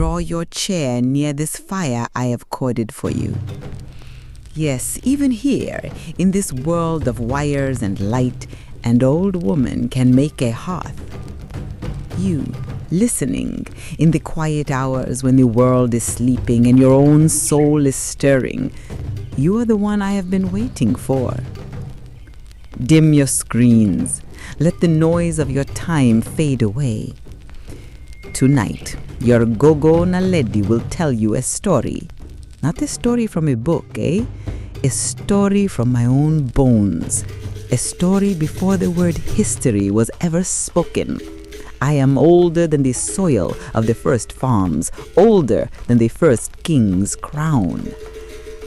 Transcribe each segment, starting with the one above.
draw your chair near this fire I have corded for you. Yes, even here, in this world of wires and light, an old woman can make a hearth. You, listening in the quiet hours when the world is sleeping and your own soul is stirring, you are the one I have been waiting for. Dim your screens. Let the noise of your time fade away. Tonight, your Gogo Naledi will tell you a story. Not a story from a book, eh? A story from my own bones. A story before the word history was ever spoken. I am older than the soil of the first farms, older than the first king's crown.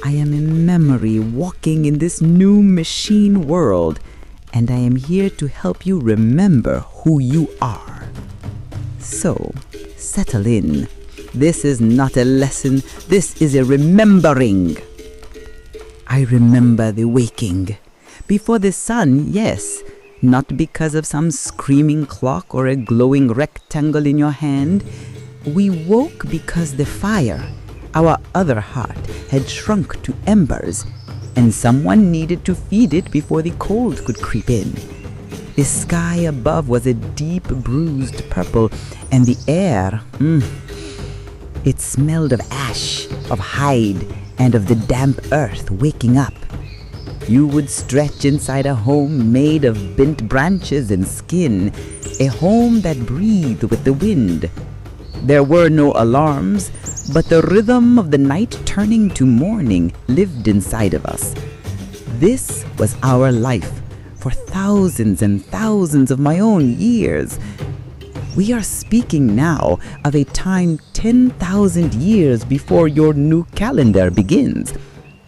I am a memory walking in this new machine world, and I am here to help you remember who you are. So, settle in. This is not a lesson, this is a remembering. I remember the waking. Before the sun, yes, not because of some screaming clock or a glowing rectangle in your hand. We woke because the fire, our other heart, had shrunk to embers, and someone needed to feed it before the cold could creep in. The sky above was a deep bruised purple, and the air, it smelled of ash, of hide, and of the damp earth waking up. You would stretch inside a home made of bent branches and skin, a home that breathed with the wind. There were no alarms, but the rhythm of the night turning to morning lived inside of us. This was our life for thousands and thousands of my own years. We are speaking now of a time 10,000 years before your new calendar begins.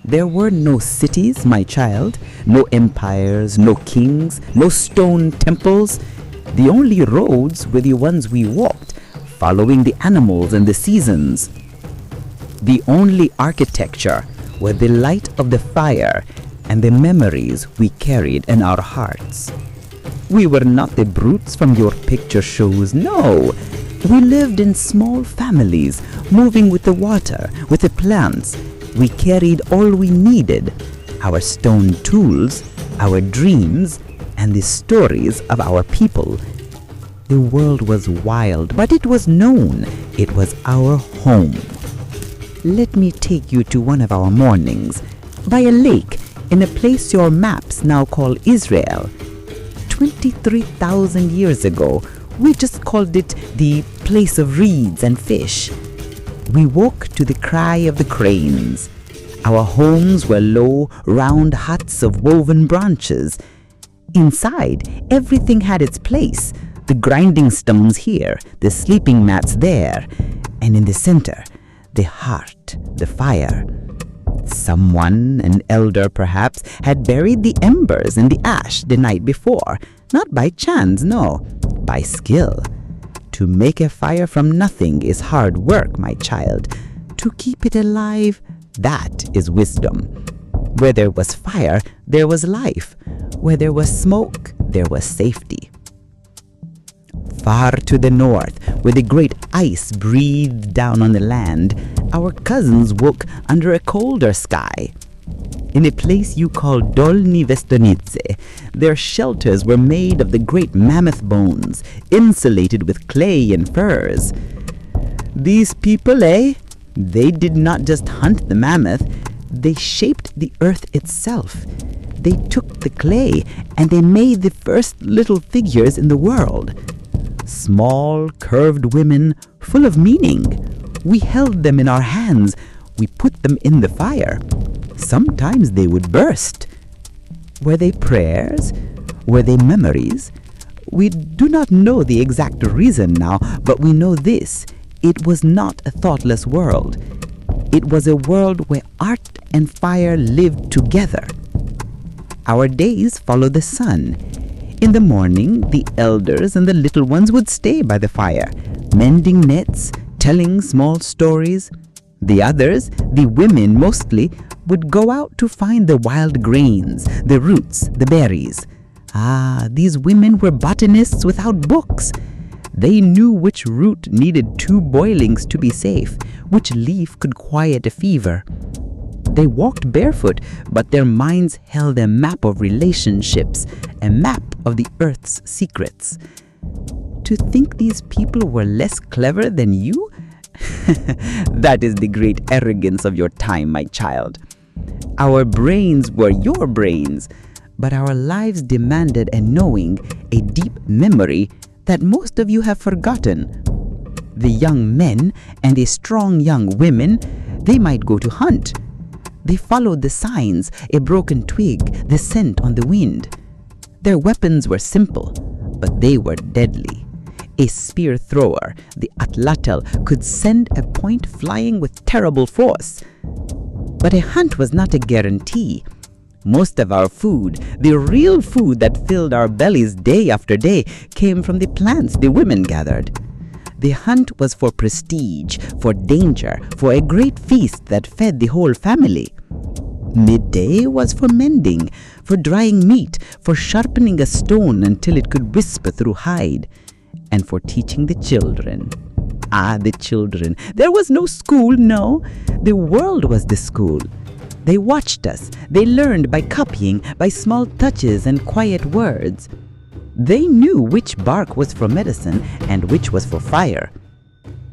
There were no cities, my child, no empires, no kings, no stone temples. The only roads were the ones we walked, following the animals and the seasons. The only architecture were the light of the fire and the memories we carried in our hearts. We were not the brutes from your picture shows, no. We lived in small families, moving with the water, with the plants. We carried all we needed, our stone tools, our dreams, and the stories of our people. The world was wild, but it was known. It was our home. Let me take you to one of our mornings, by a lake, in a place your maps now call Israel. 23,000 years ago, we just called it the place of reeds and fish. We woke to the cry of the cranes. Our homes were low, round huts of woven branches. Inside, everything had its place. The grinding stones here, the sleeping mats there, and in the center, the heart, the fire. Someone, an elder perhaps, had buried the embers in the ash the night before. Not by chance, no, by skill. To make a fire from nothing is hard work, my child. To keep it alive, that is wisdom. Where there was fire, there was life. Where there was smoke, there was safety. Far to the north, where the great ice breathed down on the land, our cousins woke under a colder sky. In a place you call Dolni Vestonice, their shelters were made of the great mammoth bones, insulated with clay and furs. These people, they did not just hunt the mammoth, they shaped the earth itself. They took the clay and they made the first little figures in the world. Small, curved women, full of meaning. We held them in our hands. We put them in the fire. Sometimes they would burst. Were they prayers? Were they memories? We do not know the exact reason now, but we know this. It was not a thoughtless world. It was a world where art and fire lived together. Our days followed the sun. In the morning, the elders and the little ones would stay by the fire, mending nets, telling small stories. The others, the women mostly, would go out to find the wild grains, the roots, the berries. These women were botanists without books. They knew which root needed 2 boilings to be safe, which leaf could quiet a fever. They walked barefoot, but their minds held a map of relationships, a map of the earth's secrets. To think these people were less clever than you? That is the great arrogance of your time, my child. Our brains were your brains, but our lives demanded a knowing, a deep memory that most of you have forgotten. The young men and the strong young women, they might go to hunt. They followed the signs, a broken twig, the scent on the wind. Their weapons were simple, but they were deadly. A spear thrower, the atlatl, could send a point flying with terrible force. But a hunt was not a guarantee. Most of our food, the real food that filled our bellies day after day, came from the plants the women gathered. The hunt was for prestige, for danger, for a great feast that fed the whole family. Midday was for mending, for drying meat, for sharpening a stone until it could whisper through hide, and for teaching the children. Ah, the children. There was no school, no. The world was the school. They watched us. They learned by copying, by small touches and quiet words. They knew which bark was for medicine and which was for fire.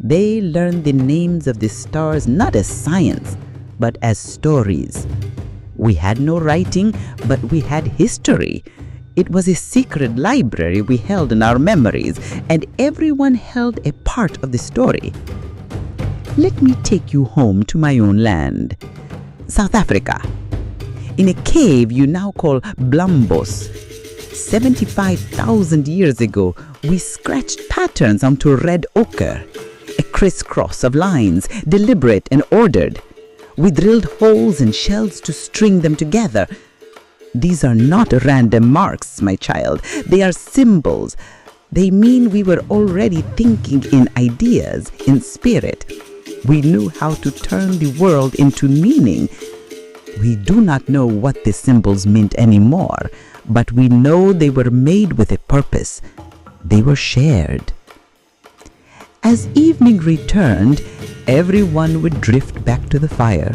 They learned the names of the stars not as science, but as stories. We had no writing, but we had history. It was a secret library we held in our memories, and everyone held a part of the story. Let me take you home to my own land, South Africa. In a cave you now call Blambos, 75,000 years ago, we scratched patterns onto red ochre, a crisscross of lines, deliberate and ordered. We drilled holes in shells to string them together. These are not random marks, my child. They are symbols. They mean we were already thinking in ideas, in spirit. We knew how to turn the world into meaning. We do not know what the symbols meant anymore, but we know they were made with a purpose. They were shared. As evening returned, everyone would drift back to the fire.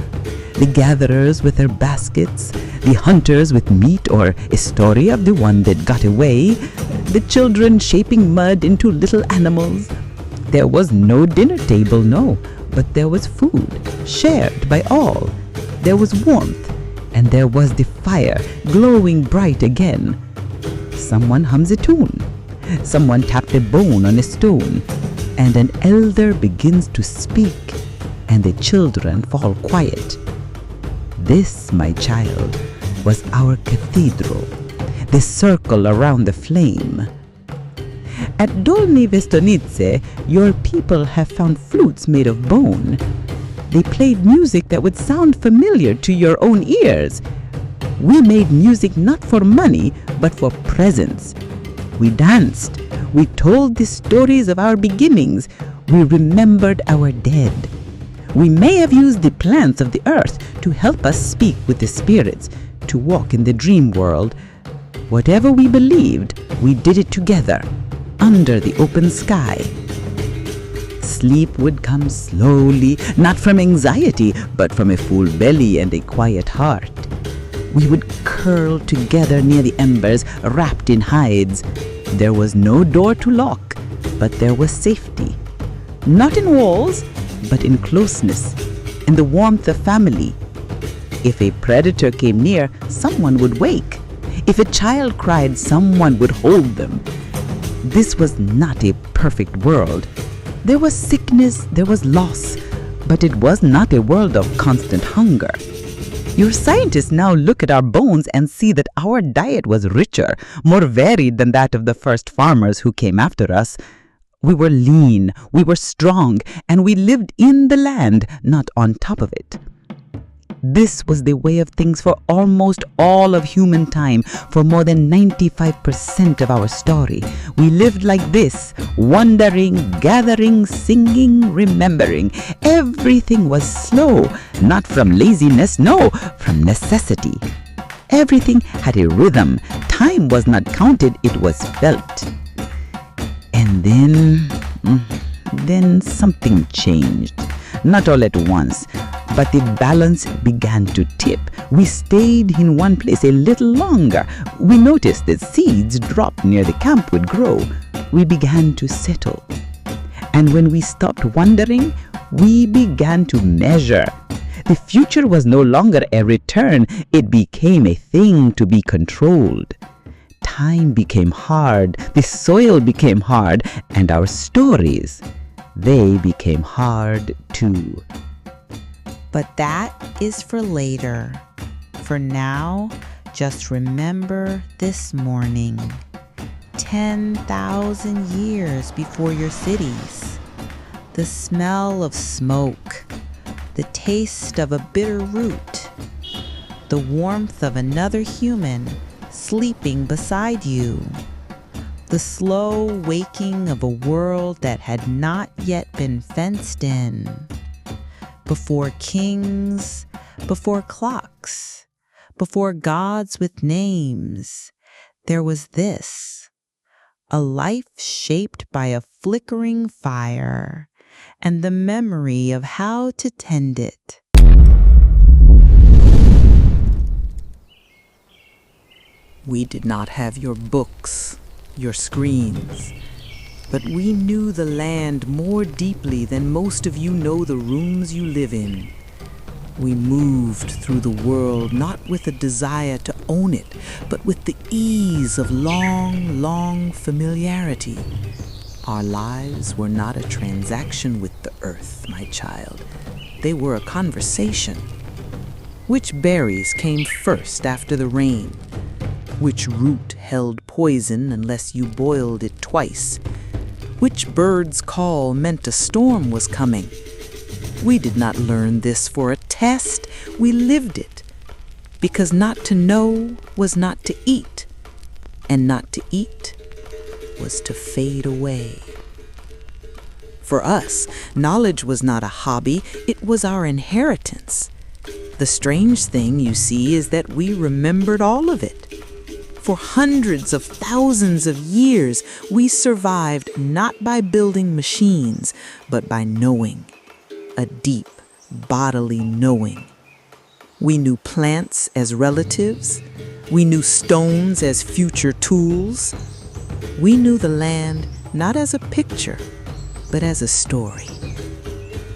The gatherers with their baskets, the hunters with meat or a story of the one that got away, the children shaping mud into little animals. There was no dinner table, no, but there was food, shared by all. There was warmth, and there was the fire, glowing bright again. Someone hums a tune. Someone tapped a bone on a stone, and an elder begins to speak, and the children fall quiet. This, my child, was our cathedral, the circle around the flame. At Dolny Vestonice, your people have found flutes made of bone. They played music that would sound familiar to your own ears. We made music not for money, but for presence. We danced. We told the stories of our beginnings. We remembered our dead. We may have used the plants of the earth to help us speak with the spirits, to walk in the dream world. Whatever we believed, we did it together, under the open sky. Sleep would come slowly, not from anxiety, but from a full belly and a quiet heart. We would curl together near the embers, wrapped in hides. There was no door to lock, but there was safety. Not in walls, but in closeness, in the warmth of family. If a predator came near, someone would wake. If a child cried, someone would hold them. This was not a perfect world. There was sickness, there was loss, but it was not a world of constant hunger. Your scientists now look at our bones and see that our diet was richer, more varied than that of the first farmers who came after us. We were lean, we were strong, and we lived in the land, not on top of it. This was the way of things for almost all of human time, for more than 95% of our story. We lived like this, wandering, gathering, singing, remembering. Everything was slow, not from laziness, no, from necessity. Everything had a rhythm. Time was not counted, it was felt. And And then something changed. Not all at once, but the balance began to tip. We stayed in one place a little longer. We noticed that seeds dropped near the camp would grow. We began to settle. And when we stopped wondering, we began to measure. The future was no longer a return. It became a thing to be controlled. Time became hard, the soil became hard, and our stories, they became hard too. But that is for later. For now, just remember this morning, 10,000 years before your cities. The smell of smoke, the taste of a bitter root, the warmth of another human sleeping beside you, the slow waking of a world that had not yet been fenced in. Before kings, before clocks, before gods with names, there was this, a life shaped by a flickering fire and the memory of how to tend it. We did not have your books, your screens, but we knew the land more deeply than most of you know the rooms you live in. We moved through the world not with a desire to own it, but with the ease of long, long familiarity. Our lives were not a transaction with the earth, my child. They were a conversation. Which berries came first after the rain? Which root held poison unless you boiled it twice? Which bird's call meant a storm was coming? We did not learn this for a test, we lived it. Because not to know was not to eat, and not to eat was to fade away. For us, knowledge was not a hobby, it was our inheritance. The strange thing, you see, is that we remembered all of it. For hundreds of thousands of years, we survived not by building machines, but by knowing, a deep, bodily knowing. We knew plants as relatives. We knew stones as future tools. We knew the land not as a picture, but as a story.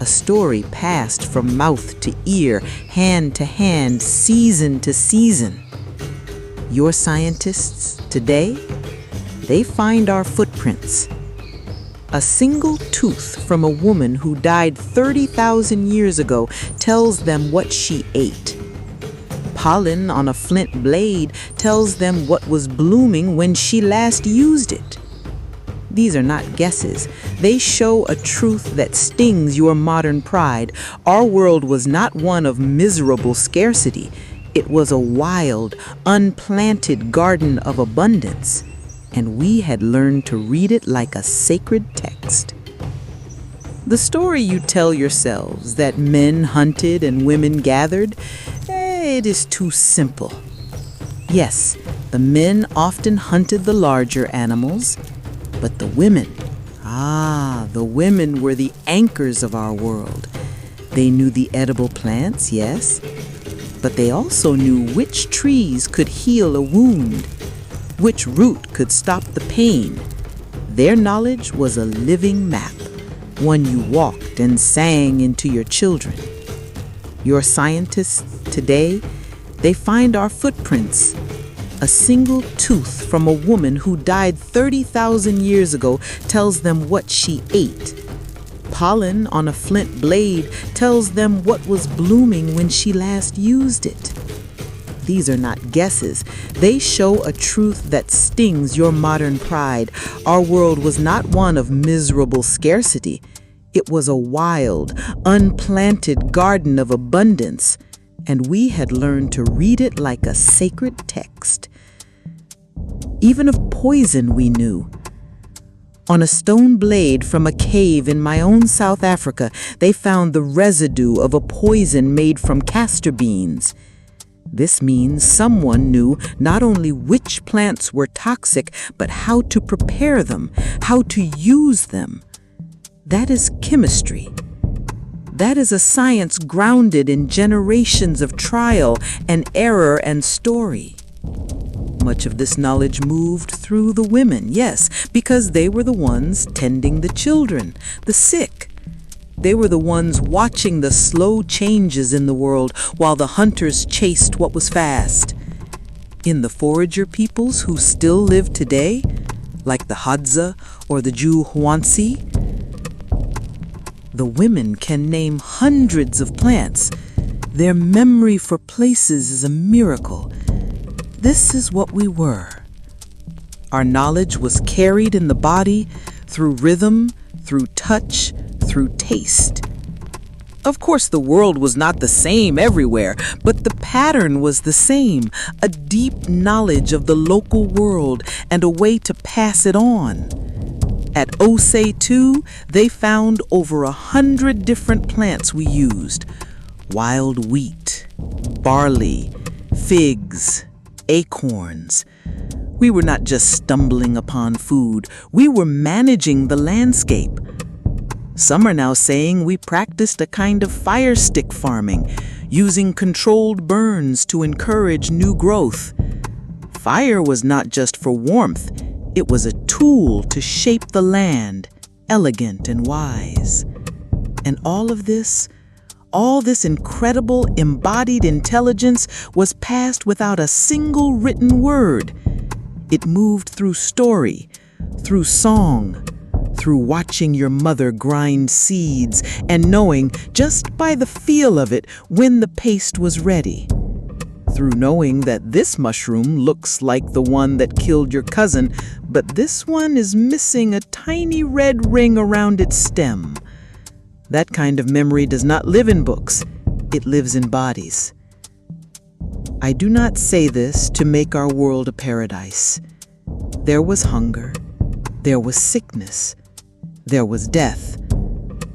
A story passed from mouth to ear, hand to hand, season to season. Your scientists today, they find our footprints. A single tooth from a woman who died 30,000 years ago tells them what she ate. Pollen on a flint blade tells them what was blooming when she last used it. These are not guesses. They show a truth that stings your modern pride. Our world was not one of miserable scarcity. It was a wild, unplanted garden of abundance, and we had learned to read it like a sacred text. The story you tell yourselves that men hunted and women gathered, it is too simple. Yes, the men often hunted the larger animals, but the women, the women were the anchors of our world. They knew the edible plants, yes, but they also knew which trees could heal a wound, which root could stop the pain. Their knowledge was a living map, one you walked and sang into your children. Your scientists today, they find our footprints. A single tooth from a woman who died 30,000 years ago tells them what she ate. Pollen on a flint blade tells them what was blooming when she last used it. These are not guesses. They show a truth that stings your modern pride. Our world was not one of miserable scarcity. It was a wild, unplanted garden of abundance, and we had learned to read it like a sacred text. Even of poison we knew. On a stone blade from a cave in my own South Africa, they found the residue of a poison made from castor beans. This means someone knew not only which plants were toxic, but how to prepare them, how to use them. That is chemistry. That is a science grounded in generations of trial and error and story. Much of this knowledge moved through the women, yes, because they were the ones tending the children, the sick. They were the ones watching the slow changes in the world while the hunters chased what was fast. In the forager peoples who still live today, like the Hadza or the Jew Huansi, the women can name hundreds of plants. Their memory for places is a miracle. This is what we were. Our knowledge was carried in the body through rhythm, through touch, through taste. Of course, the world was not the same everywhere, but the pattern was the same, a deep knowledge of the local world and a way to pass it on. At Osei, too, they found over 100 different plants we used. Wild wheat, barley, figs, acorns. We were not just stumbling upon food, we were managing the landscape. Some are now saying we practiced a kind of fire stick farming, using controlled burns to encourage new growth. Fire was not just for warmth, it was a tool to shape the land, elegant and wise. And all this incredible embodied intelligence was passed without a single written word. It moved through story, through song, through watching your mother grind seeds and knowing just by the feel of it when the paste was ready. Through knowing that this mushroom looks like the one that killed your cousin, but this one is missing a tiny red ring around its stem. That kind of memory does not live in books, it lives in bodies. I do not say this to make our world a paradise. There was hunger, there was sickness, there was death.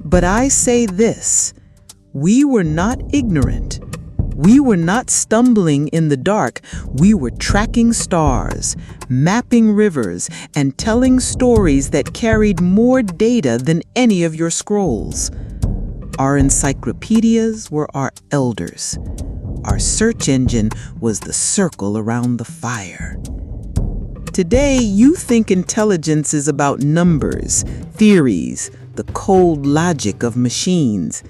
But I say this, we were not ignorant. We were not stumbling in the dark. We were tracking stars, mapping rivers, and telling stories that carried more data than any of your scrolls. Our encyclopedias were our elders. Our search engine was the circle around the fire. Today, you think intelligence is about numbers, theories, the cold logic of machines.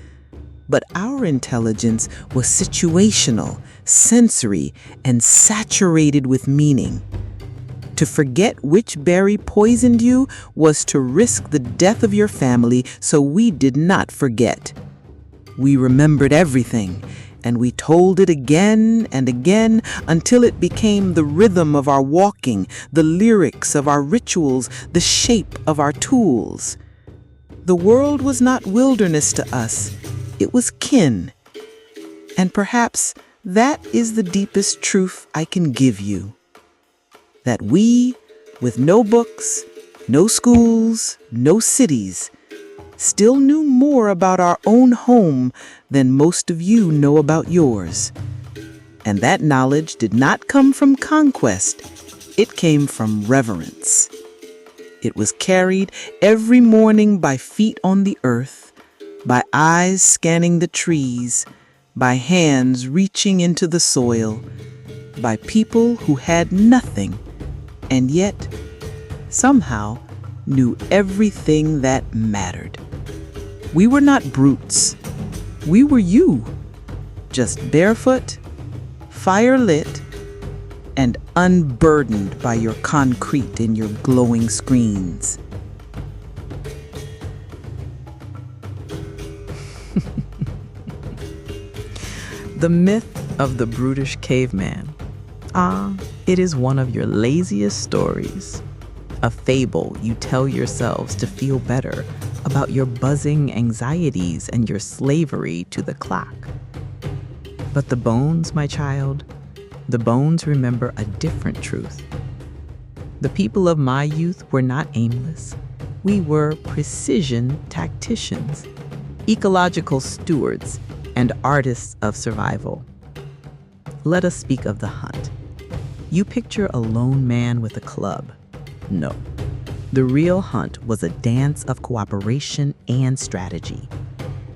But our intelligence was situational, sensory, and saturated with meaning. To forget which berry poisoned you was to risk the death of your family, so we did not forget. We remembered everything, and we told it again and again until it became the rhythm of our walking, the lyrics of our rituals, the shape of our tools. The world was not wilderness to us. It was kin. And perhaps that is the deepest truth I can give you. That we, with no books, no schools, no cities, still knew more about our own home than most of you know about yours. And that knowledge did not come from conquest. It came from reverence. It was carried every morning by feet on the earth, by eyes scanning the trees, by hands reaching into the soil, by people who had nothing and yet somehow knew everything that mattered. We were not brutes. We were you, just barefoot, fire-lit, and unburdened by your concrete and your glowing screens. The myth of the brutish caveman. It is one of your laziest stories. A fable you tell yourselves to feel better about your buzzing anxieties and your slavery to the clock. But the bones, my child, the bones remember a different truth. The people of my youth were not aimless. We were precision tacticians, ecological stewards, and artists of survival. Let us speak of the hunt. You picture a lone man with a club. No. The real hunt was a dance of cooperation and strategy.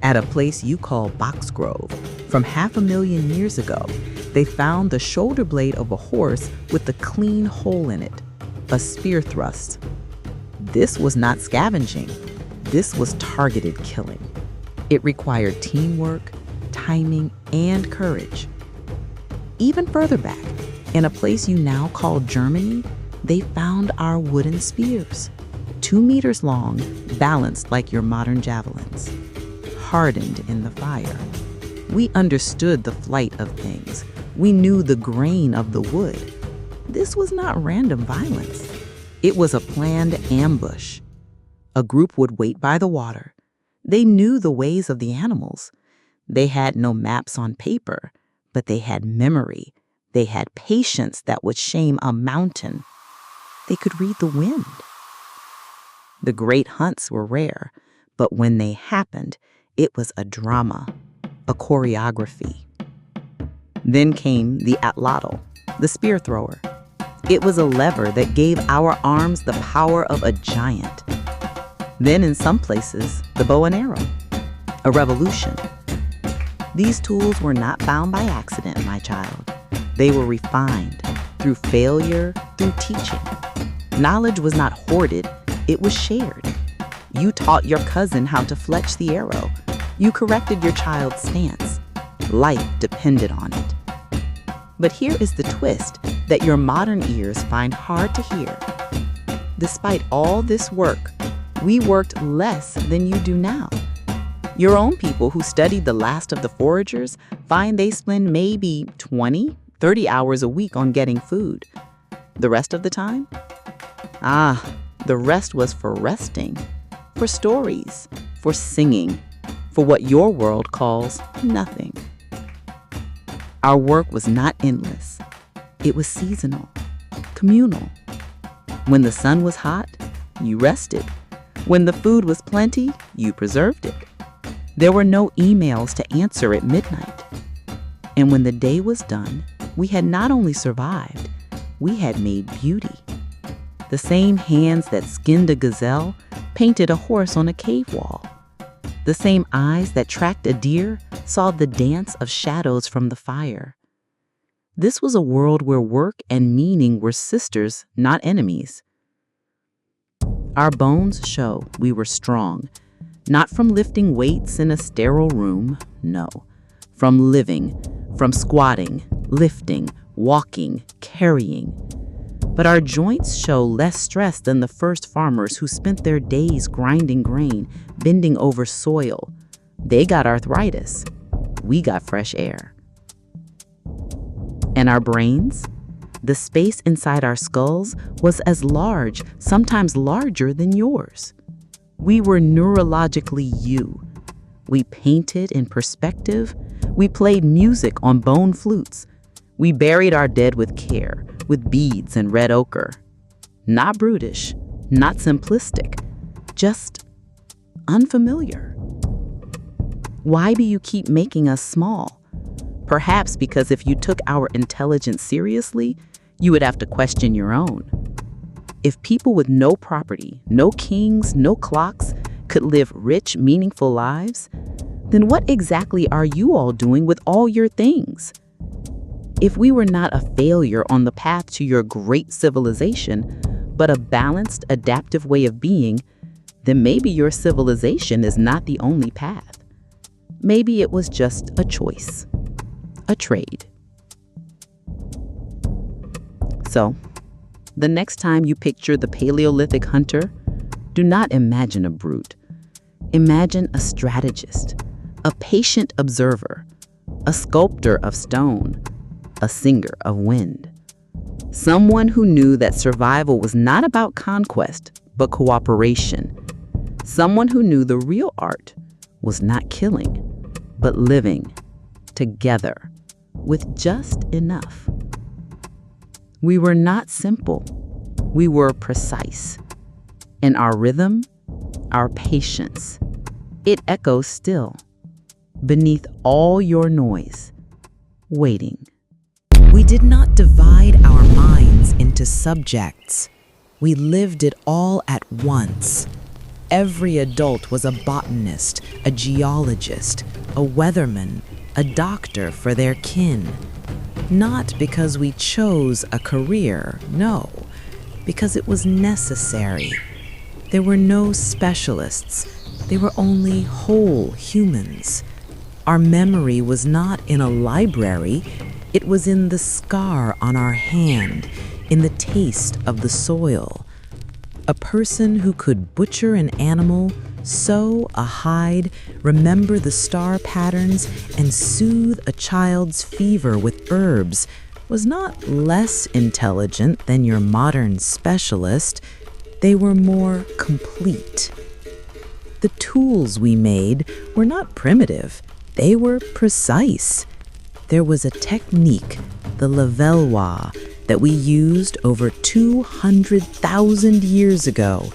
At a place you call Box Grove, from 500,000 years ago, they found the shoulder blade of a horse with a clean hole in it, a spear thrust. This was not scavenging. This was targeted killing. It required teamwork, timing, and courage. Even further back, in a place you now call Germany, they found our wooden spears, 2 meters long, balanced like your modern javelins, hardened in the fire. We understood the flight of things. We knew the grain of the wood. This was not random violence. It was a planned ambush. A group would wait by the water. They knew the ways of the animals. They had no maps on paper, but they had memory. They had patience that would shame a mountain. They could read the wind. The great hunts were rare, but when they happened, it was a drama, a choreography. Then came the atlatl, the spear thrower. It was a lever that gave our arms the power of a giant. Then in some places, the bow and arrow, a revolution. These tools were not found by accident, my child. They were refined through failure, through teaching. Knowledge was not hoarded, it was shared. You taught your cousin how to fletch the arrow. You corrected your child's stance. Life depended on it. But here is the twist that your modern ears find hard to hear. Despite all this work, we worked less than you do now. Your own people who studied the last of the foragers find they spend maybe 20, 30 hours a week on getting food. The rest of the time? The rest was for resting, for stories, for singing, for what your world calls nothing. Our work was not endless. It was seasonal, communal. When the sun was hot, you rested. When the food was plenty, you preserved it. There were no emails to answer at midnight. And when the day was done, we had not only survived, we had made beauty. The same hands that skinned a gazelle painted a horse on a cave wall. The same eyes that tracked a deer saw the dance of shadows from the fire. This was a world where work and meaning were sisters, not enemies. Our bones show we were strong, not from lifting weights in a sterile room, no, from living, from squatting, lifting, walking, carrying. But our joints show less stress than the first farmers who spent their days grinding grain, bending over soil. They got arthritis. We got fresh air. And our brains? The space inside our skulls was as large, sometimes larger than yours. We were neurologically you. We painted in perspective. We played music on bone flutes. We buried our dead with care, with beads and red ochre. Not brutish, not simplistic, just unfamiliar. Why do you keep making us small? Perhaps because if you took our intelligence seriously, you would have to question your own. If people with no property, no kings, no clocks could live rich, meaningful lives, then what exactly are you all doing with all your things? If we were not a failure on the path to your great civilization, but a balanced, adaptive way of being, then maybe your civilization is not the only path. Maybe it was just a choice, a trade. So, the next time you picture the Paleolithic hunter, do not imagine a brute. Imagine a strategist, a patient observer, a sculptor of stone, a singer of wind. Someone who knew that survival was not about conquest, but cooperation. Someone who knew the real art was not killing, but living together with just enough. We were not simple. We were precise. And our rhythm, our patience, it echoes still, beneath all your noise, waiting. We did not divide our minds into subjects. We lived it all at once. Every adult was a botanist, a geologist, a weatherman, a doctor for their kin. Not because we chose a career, no, because it was necessary. There were no specialists. They were only whole humans. Our memory was not in a library. It was in the scar on our hand, in the taste of the soil. A person who could butcher an animal, sew a hide, remember the star patterns, and soothe a child's fever with herbs was not less intelligent than your modern specialist. They were more complete. The tools we made were not primitive. They were precise. There was a technique, the Levallois, that we used over 200,000 years ago.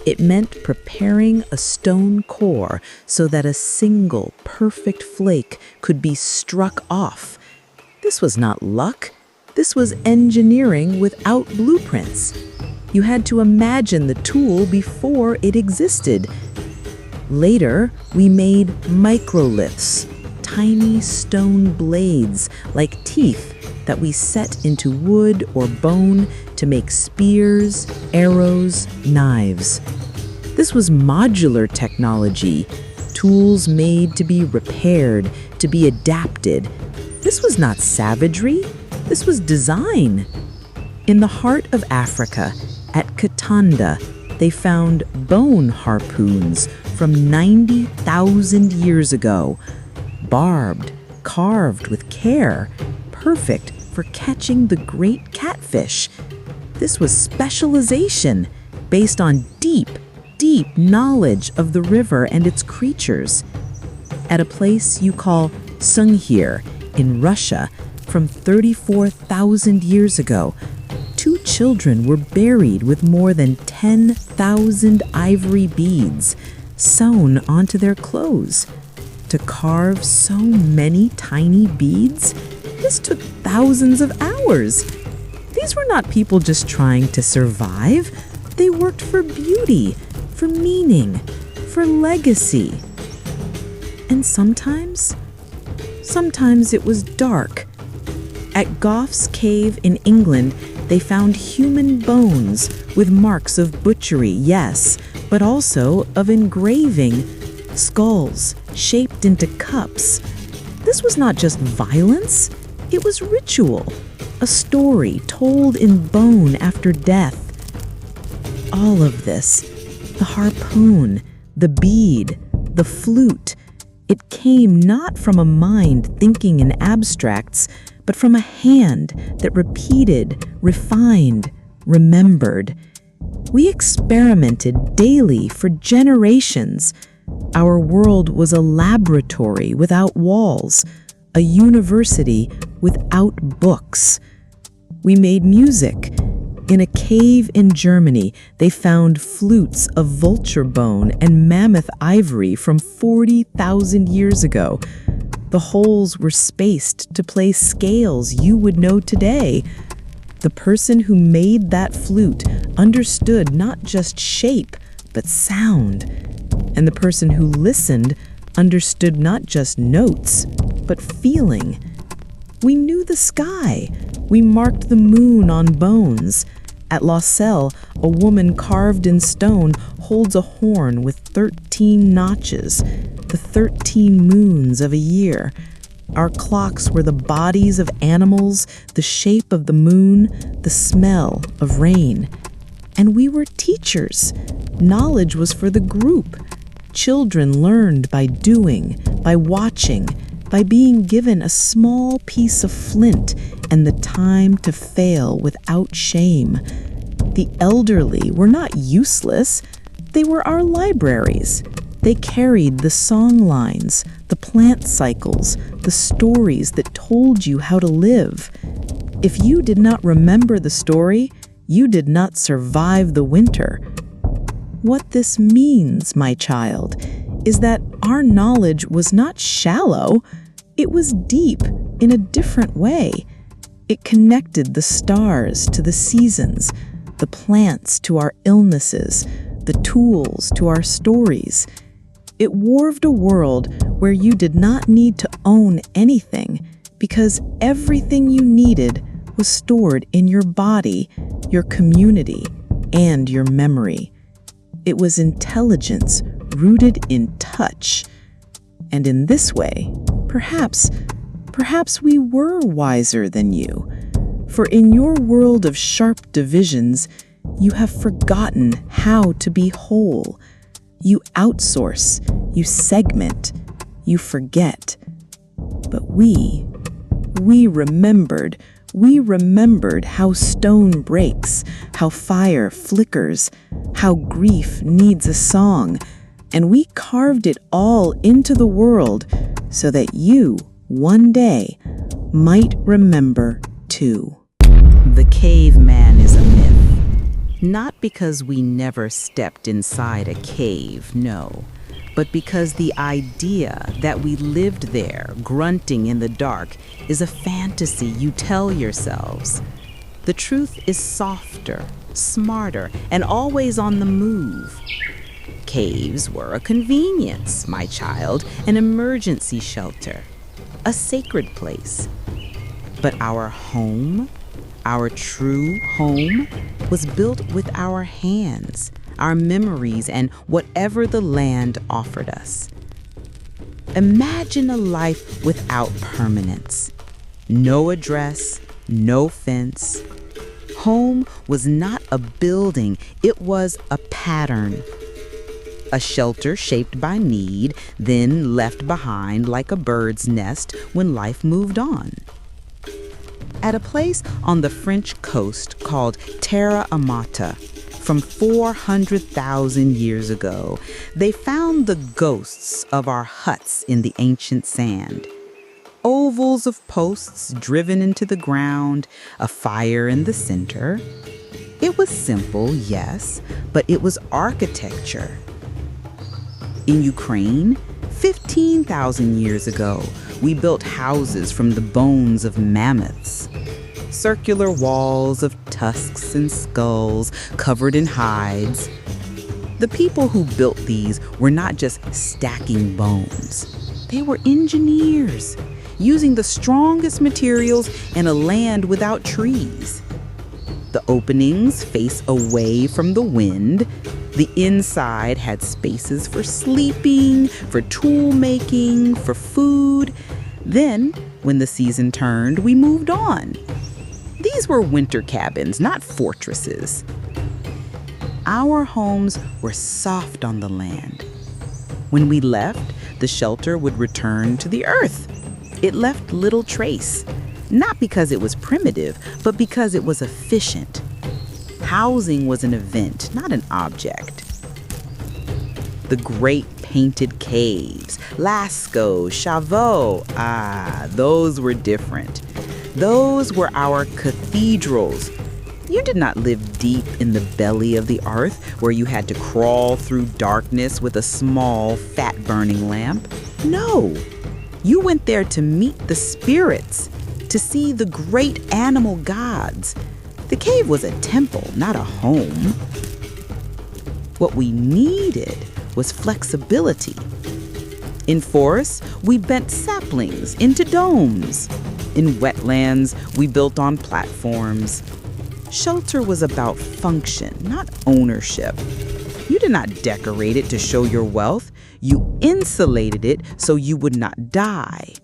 It meant preparing a stone core so that a single perfect flake could be struck off. This was not luck. This was engineering without blueprints. You had to imagine the tool before it existed. Later, we made microliths, tiny stone blades like teeth that we set into wood or bone to make spears, arrows, knives. This was modular technology, tools made to be repaired, to be adapted. This was not savagery, this was design. In the heart of Africa, at Katanda, they found bone harpoons from 90,000 years ago, barbed, carved with care, perfect for catching the great catfish. This was specialization based on deep knowledge of the river and its creatures. At a place you call Sunghir in Russia, from 34,000 years ago, 2 children were buried with more than 10,000 ivory beads sewn onto their clothes. To carve so many tiny beads, this took thousands of hours. These were not people just trying to survive. They worked for beauty, for meaning, for legacy. And sometimes it was dark. At Gough's Cave in England, they found human bones with marks of butchery, yes, but also of engraving, skulls shaped into cups. This was not just violence, it was ritual, a story told in bone after death. All of this, the harpoon, the bead, the flute, it came not from a mind thinking in abstracts, but from a hand that repeated, refined, remembered. We experimented daily for generations. Our world was a laboratory without walls, a university without books. We made music. In a cave in Germany, they found flutes of vulture bone and mammoth ivory from 40,000 years ago. The holes were spaced to play scales you would know today. The person who made that flute understood not just shape, but sound. And the person who listened understood not just notes, but feeling. We knew the sky. We marked the moon on bones. At Lausel, a woman carved in stone holds a horn with 13 notches, the 13 moons of a year. Our clocks were the bodies of animals, the shape of the moon, the smell of rain. And we were teachers. Knowledge was for the group. Children learned by doing, by watching, by being given a small piece of flint and the time to fail without shame. The elderly were not useless. They were our libraries. They carried the song lines, the plant cycles, the stories that told you how to live. If you did not remember the story, you did not survive the winter. What this means, my child, is that our knowledge was not shallow, it was deep in a different way. It connected the stars to the seasons, the plants to our illnesses, the tools to our stories. It wove a world where you did not need to own anything because everything you needed was stored in your body, your community, and your memory. It was intelligence rooted in touch. And in this way, perhaps we were wiser than you. For in your world of sharp divisions, you have forgotten how to be whole. You outsource, you segment, you forget. But we remembered. We remembered how stone breaks, how fire flickers, how grief needs a song, and we carved it all into the world so that you, one day, might remember too. The caveman is a myth. Not because we never stepped inside a cave, no, but because the idea that we lived there, grunting in the dark, is a fantasy you tell yourselves. The truth is softer, smarter, and always on the move. Caves were a convenience, my child, an emergency shelter, a sacred place. But our home, our true home, was built with our hands, our memories, and whatever the land offered us. Imagine a life without permanence. No address, no fence. Home was not a building, it was a pattern. A shelter shaped by need, then left behind like a bird's nest when life moved on. At a place on the French coast called Terra Amata, from 400,000 years ago, they found the ghosts of our huts in the ancient sand. Ovals of posts driven into the ground, a fire in the center. It was simple, yes, but it was architecture. In Ukraine, 15,000 years ago, we built houses from the bones of mammoths. Circular walls of tusks and skulls covered in hides. The people who built these were not just stacking bones. They were engineers, using the strongest materials in a land without trees. The openings face away from the wind. The inside had spaces for sleeping, for tool making, for food. Then, when the season turned, we moved on. These were winter cabins, not fortresses. Our homes were soft on the land. When we left, the shelter would return to the earth. It left little trace, not because it was primitive, but because it was efficient. Housing was an event, not an object. The great painted caves, Lascaux, Chavot, those were different. Those were our cathedrals. You did not live deep in the belly of the earth where you had to crawl through darkness with a small, fat-burning lamp. No, you went there to meet the spirits, to see the great animal gods. The cave was a temple, not a home. What we needed was flexibility. In forests, we bent saplings into domes. In wetlands, we built on platforms. Shelter was about function, not ownership. You did not decorate it to show your wealth. You insulated it so you would not die.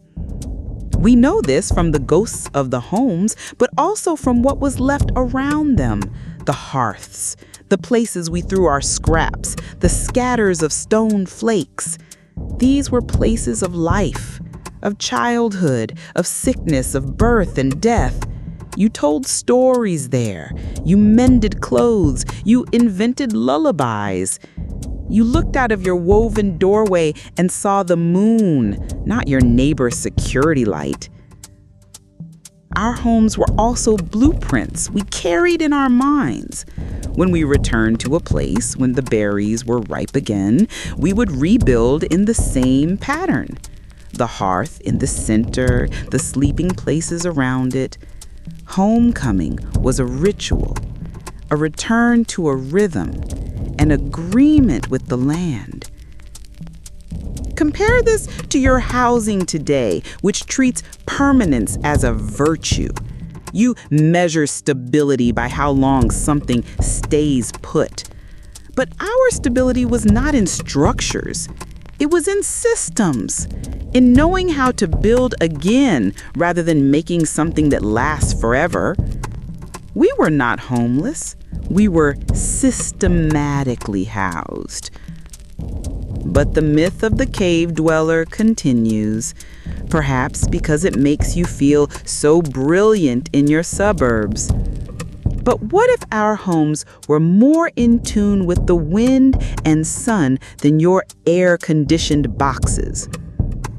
We know this from the ghosts of the homes, but also from what was left around them. The hearths, the places we threw our scraps, the scatters of stone flakes. These were places of life, of childhood, of sickness, of birth and death. You told stories there. You mended clothes. You invented lullabies. You looked out of your woven doorway and saw the moon, not your neighbor's security light. Our homes were also blueprints we carried in our minds. When we returned to a place when the berries were ripe again, we would rebuild in the same pattern. The hearth in the center, the sleeping places around it. Homecoming was a ritual, a return to a rhythm, an agreement with the land. Compare this to your housing today, which treats permanence as a virtue. You measure stability by how long something stays put. But our stability was not in structures. It was in systems, in knowing how to build again rather than making something that lasts forever. We were not homeless. We were systematically housed. But the myth of the cave dweller continues, perhaps because it makes you feel so brilliant in your suburbs. But what if our homes were more in tune with the wind and sun than your air-conditioned boxes?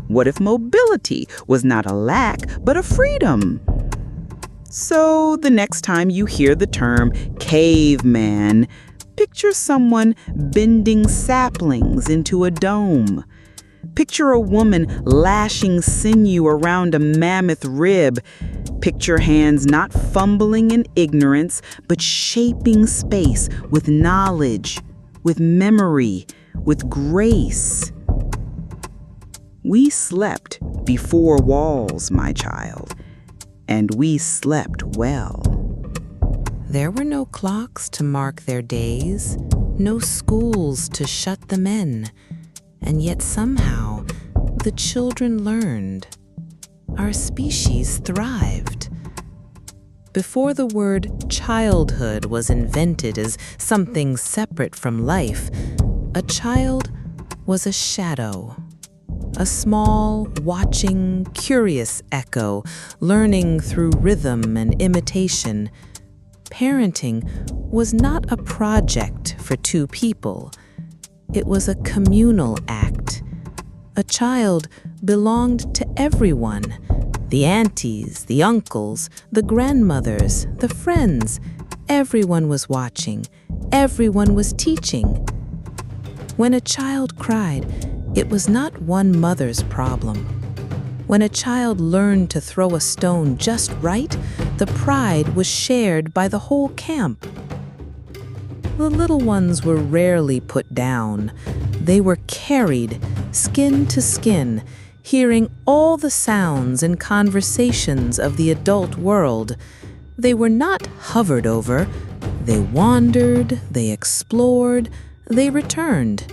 What if mobility was not a lack, but a freedom? So the next time you hear the term caveman, picture someone bending saplings into a dome. Picture a woman lashing sinew around a mammoth rib. Picture hands not fumbling in ignorance, but shaping space with knowledge, with memory, with grace. We slept before walls, my child, and we slept well. There were no clocks to mark their days, no schools to shut them in, and yet somehow the children learned. Our species thrived. Before the word childhood was invented as something separate from life, a child was a shadow, a small, watching, curious echo, learning through rhythm and imitation. Parenting was not a project for two people. It was a communal act. A child belonged to everyone. The aunties, the uncles, the grandmothers, the friends. Everyone was watching. Everyone was teaching. When a child cried, it was not one mother's problem. When a child learned to throw a stone just right, the pride was shared by the whole camp. The little ones were rarely put down. They were carried, skin to skin, hearing all the sounds and conversations of the adult world. They were not hovered over. They wandered, they explored, they returned.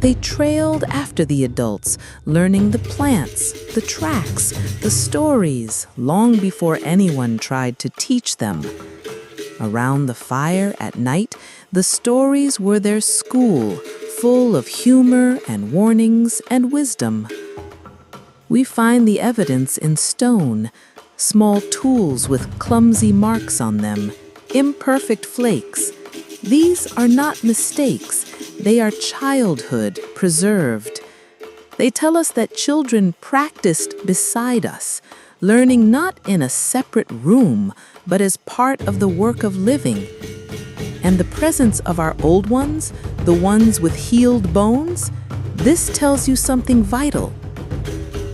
They trailed after the adults, learning the plants, the tracks, the stories, long before anyone tried to teach them. Around the fire at night, the stories were their school, full of humor and warnings and wisdom. We find the evidence in stone, small tools with clumsy marks on them, imperfect flakes. These are not mistakes. They are childhood preserved. They tell us that children practiced beside us, learning not in a separate room, but as part of the work of living. And the presence of our old ones, the ones with healed bones, this tells you something vital.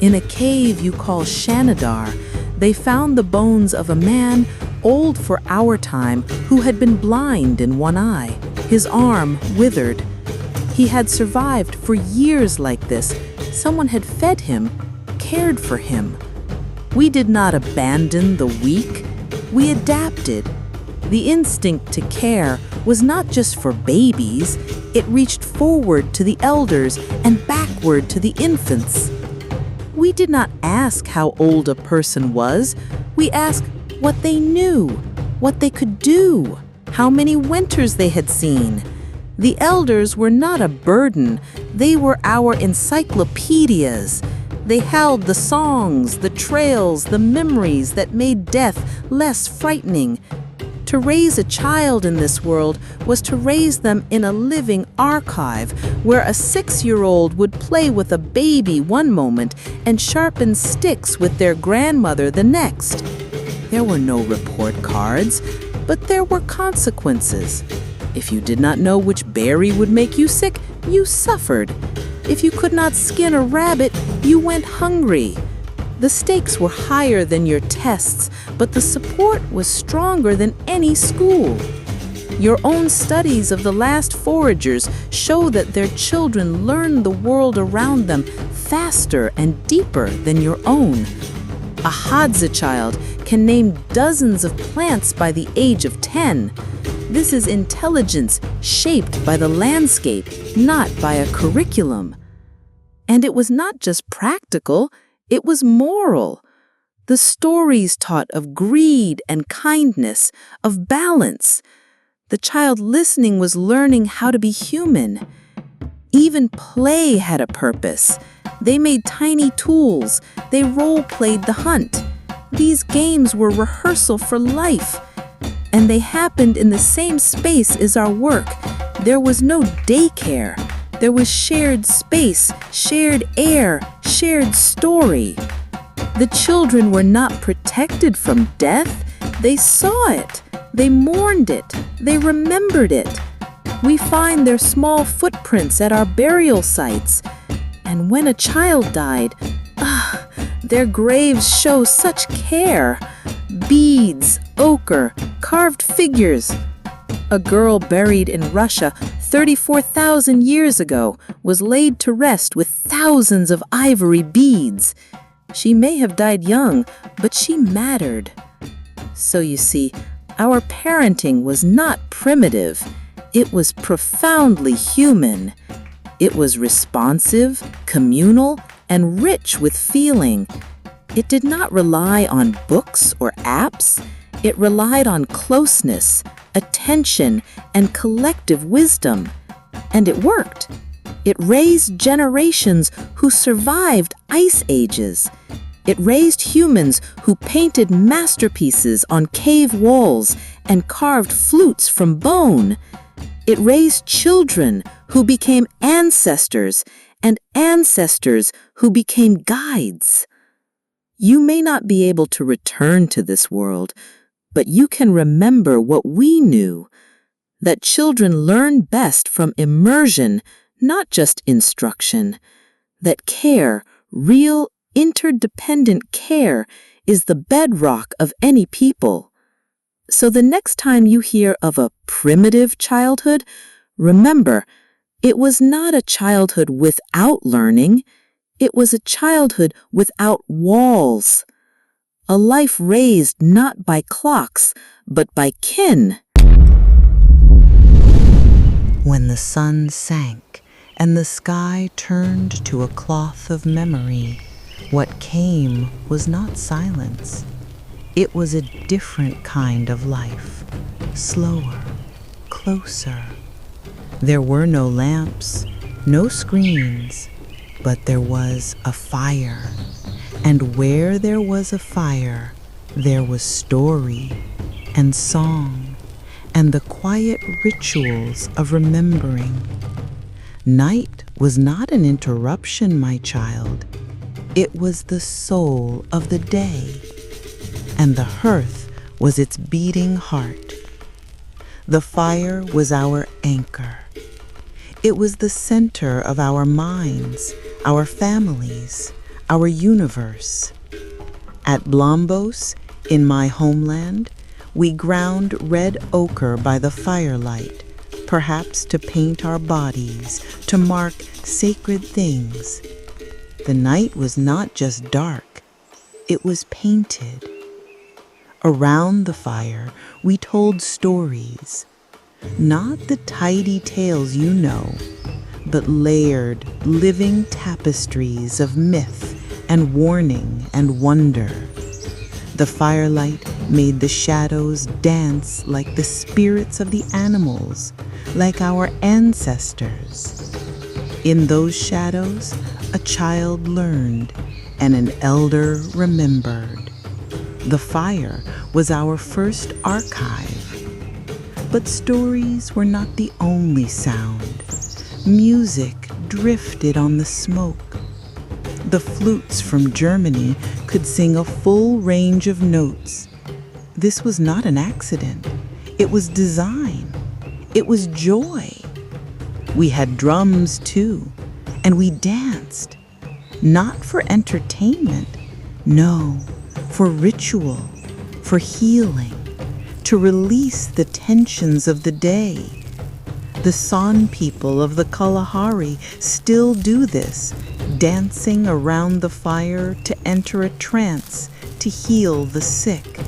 In a cave you call Shanidar, they found the bones of a man old for our time who had been blind in one eye, his arm withered. He had survived for years like this. Someone had fed him, cared for him. We did not abandon the weak. We adapted. The instinct to care was not just for babies. It reached forward to the elders and backward to the infants. We did not ask how old a person was. We asked what they knew, what they could do, how many winters they had seen. The elders were not a burden. They were our encyclopedias. They held the songs, the trails, the memories that made death less frightening. To raise a child in this world was to raise them in a living archive where a 6-year-old would play with a baby one moment and sharpen sticks with their grandmother the next. There were no report cards, but there were consequences. If you did not know which berry would make you sick, you suffered. If you could not skin a rabbit, you went hungry. The stakes were higher than your tests, but the support was stronger than any school. Your own studies of the last foragers show that their children learn the world around them faster and deeper than your own. A Hadza child can name dozens of plants by the age of 10. This is intelligence shaped by the landscape, not by a curriculum. And it was not just practical, it was moral. The stories taught of greed and kindness, of balance. The child listening was learning how to be human. Even play had a purpose. They made tiny tools. They role-played the hunt. These games were rehearsal for life. And they happened in the same space as our work. There was no daycare. There was shared space, shared air, shared story. The children were not protected from death. They saw it. They mourned it. They remembered it. We find their small footprints at our burial sites. And when a child died, their graves show such care. Beads, ochre, carved figures. A girl buried in Russia 34,000 years ago was laid to rest with thousands of ivory beads. She may have died young, but she mattered. So you see, our parenting was not primitive. It was profoundly human. It was responsive, communal, and rich with feeling. It did not rely on books or apps. It relied on closeness, attention, and collective wisdom. And it worked. It raised generations who survived ice ages. It raised humans who painted masterpieces on cave walls and carved flutes from bone. It raised children who became ancestors and ancestors who became guides. You may not be able to return to this world, but you can remember what we knew, that children learn best from immersion, not just instruction, that care, real interdependent care, is the bedrock of any people. So the next time you hear of a primitive childhood, remember, it was not a childhood without learning. It was a childhood without walls. A life raised not by clocks, but by kin. When the sun sank and the sky turned to a cloth of memory, what came was not silence. It was a different kind of life, slower, closer. There were no lamps, no screens, but there was a fire. And where there was a fire, there was story and song and the quiet rituals of remembering. Night was not an interruption, my child. It was the soul of the day, and the hearth was its beating heart. The fire was our anchor. It was the center of our minds, our families, our universe. At Blombos, in my homeland, we ground red ochre by the firelight, perhaps to paint our bodies, to mark sacred things. The night was not just dark, it was painted. Around the fire, we told stories, not the tidy tales you know, but layered, living tapestries of myth and warning and wonder. The firelight made the shadows dance like the spirits of the animals, like our ancestors. In those shadows, a child learned and an elder remembered. The fire was our first archive. But stories were not the only sound. Music drifted on the smoke. The flutes from Germany could sing a full range of notes. This was not an accident. It was design. It was joy. We had drums too, and we danced, not for entertainment, No, for ritual, for healing, to release the tensions of the day. The San people of the Kalahari still do this, dancing around the fire to enter a trance, to heal the sick.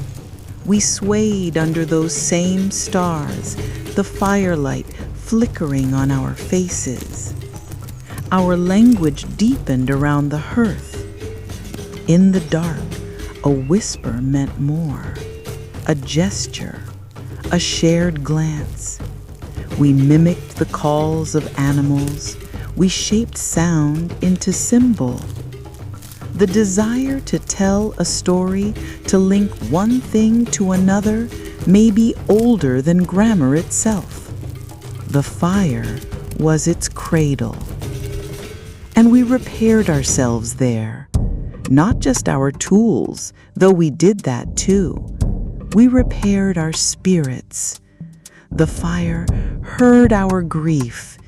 We swayed under those same stars, the firelight flickering on our faces. Our language deepened around the hearth. In the dark, a whisper meant more, a gesture, a shared glance. We mimicked the calls of animals. We shaped sound into symbol. The desire to tell a story, to link one thing to another, may be older than grammar itself. The fire was its cradle. And we repaired ourselves there. Not just our tools, though we did that too. We repaired our spirits. The fire heard our grief.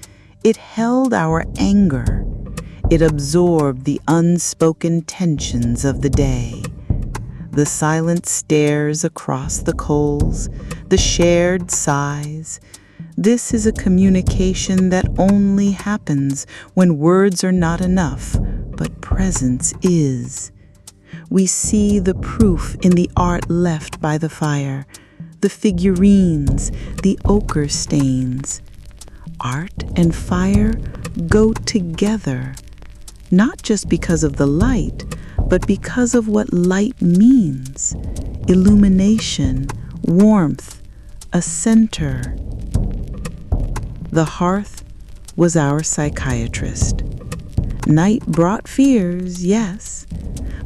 It held our anger. It absorbed the unspoken tensions of the day. The silent stares across the coals, the shared sighs. This is a communication that only happens when words are not enough, but presence is. We see the proof in the art left by the fire, the figurines, the ochre stains. Art and fire go together, not just because of the light, but because of what light means. Illumination, warmth, a center. The hearth was our psychiatrist. Night brought fears, yes,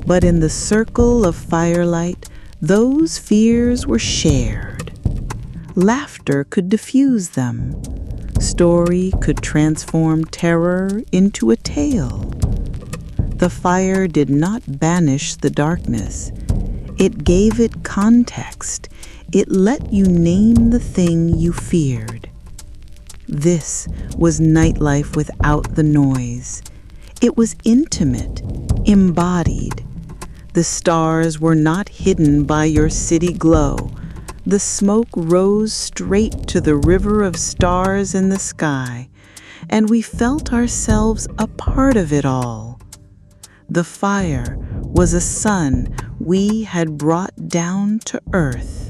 but in the circle of firelight, those fears were shared. Laughter could diffuse them. Story could transform terror into a tale. The fire did not banish the darkness. It gave it context. It let you name the thing you feared. This was nightlife without the noise. It was intimate, embodied. The stars were not hidden by your city glow. The smoke rose straight to the river of stars in the sky, and we felt ourselves a part of it all. The fire was a sun we had brought down to earth.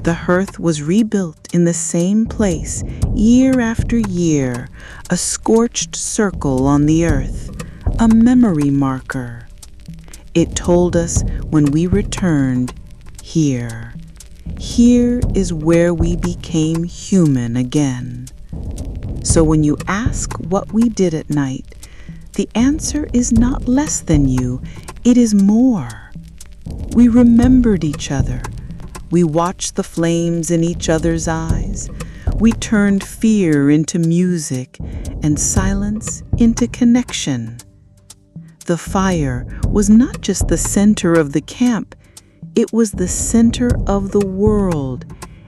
The hearth was rebuilt in the same place year after year, a scorched circle on the earth, a memory marker. It told us when we returned, here. Here is where we became human again. So when you ask what we did at night, the answer is not less than you, it is more. We remembered each other. We watched the flames in each other's eyes. We turned fear into music and silence into connection. The fire was not just the center of the camp, it was the center of the world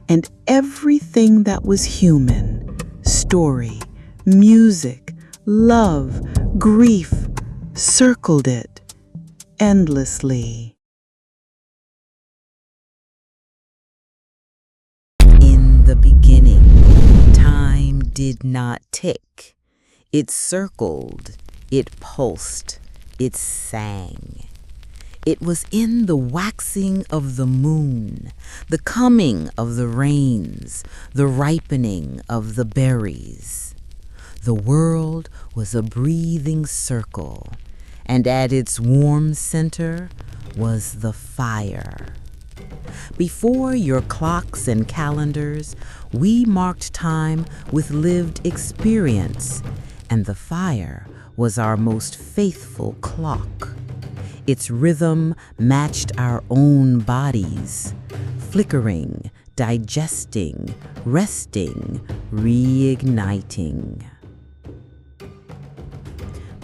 and everything that was human. Story, music, love, grief circled it endlessly. In the beginning, time did not tick. It circled, it pulsed, it sang. It was in the waxing of the moon, the coming of the rains, the ripening of the berries. The world was a breathing circle, and at its warm center was the fire. Before your clocks and calendars, we marked time with lived experience, and the fire was our most faithful clock. Its rhythm matched our own bodies, flickering, digesting, resting, reigniting.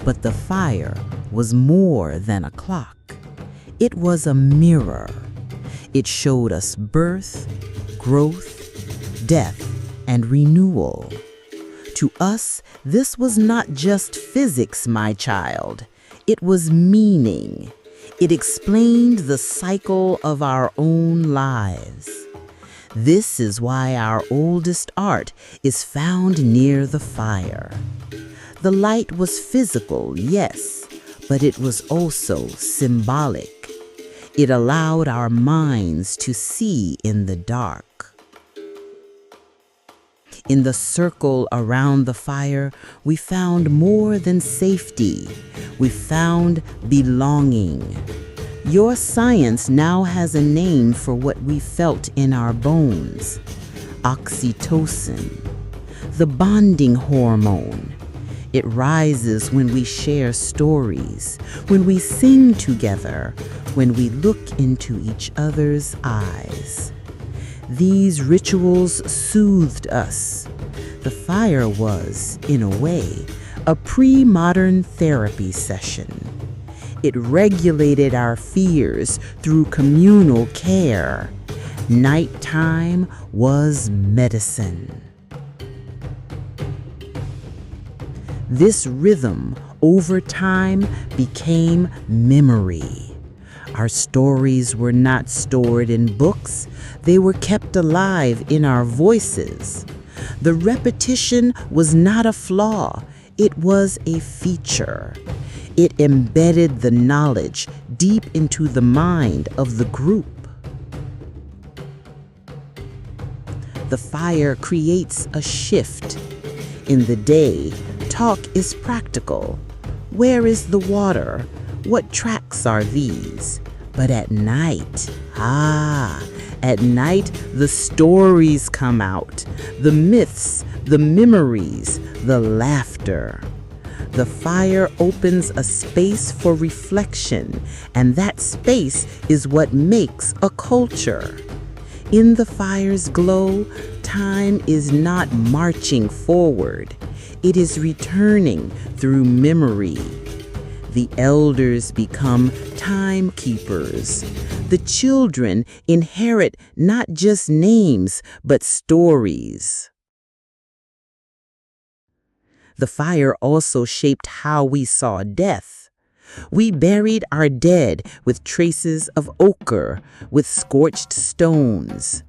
But the fire was more than a clock. It was a mirror. It showed us birth, growth, death, and renewal. To us, this was not just physics, my child. It was meaning. It explained the cycle of our own lives. This is why our oldest art is found near the fire. The light was physical, yes, but it was also symbolic. It allowed our minds to see in the dark. In the circle around the fire, we found more than safety. We found belonging. Your science now has a name for what we felt in our bones: oxytocin, the bonding hormone. It rises when we share stories, when we sing together, when we look into each other's eyes. These rituals soothed us. The fire was, in a way, a pre-modern therapy session. It regulated our fears through communal care. Nighttime was medicine. This rhythm, over time, became memory. Our stories were not stored in books. They were kept alive in our voices. The repetition was not a flaw. It was a feature. It embedded the knowledge deep into the mind of the group. The fire creates a shift. In the day, talk is practical. Where is the water? What tracks are these? But at night, at night, the stories come out, the myths, the memories, the laughter. The fire opens a space for reflection, and that space is what makes a culture. In the fire's glow, time is not marching forward. It is returning through memory. The elders become timekeepers. The children inherit not just names, but stories. The fire also shaped how we saw death. We buried our dead with traces of ochre, with scorched stones.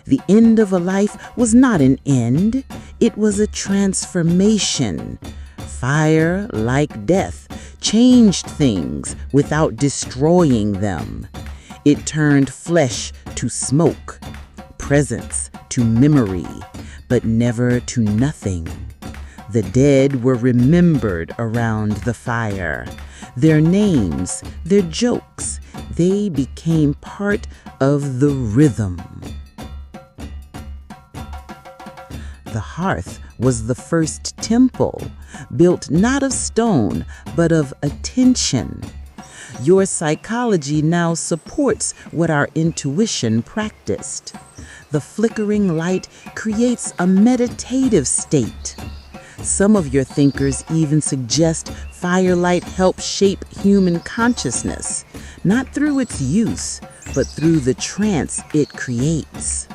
The end of a life was not an end, it was a transformation. Fire, like death, changed things without destroying them. It turned flesh to smoke, presence to memory, but never to nothing. The dead were remembered around the fire. Their names, their jokes, they became part of the rhythm. The hearth was the first temple, built not of stone, but of attention. Your psychology now supports what our intuition practiced. The flickering light creates a meditative state. Some of your thinkers even suggest firelight helps shape human consciousness, not through its use, but through the trance it creates.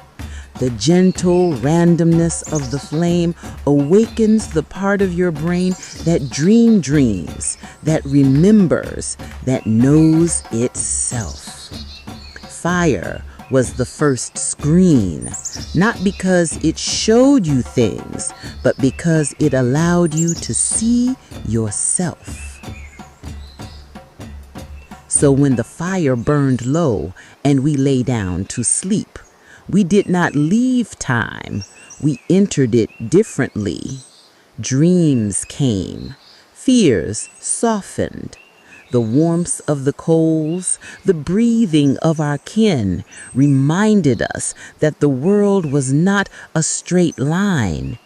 The gentle randomness of the flame awakens the part of your brain that dreams, that remembers, that knows itself. Fire was the first screen, not because it showed you things, but because it allowed you to see yourself. So when the fire burned low and we lay down to sleep, we did not leave time, we entered it differently. Dreams came, fears softened. The warmth of the coals, the breathing of our kin reminded us that the world was not a straight line.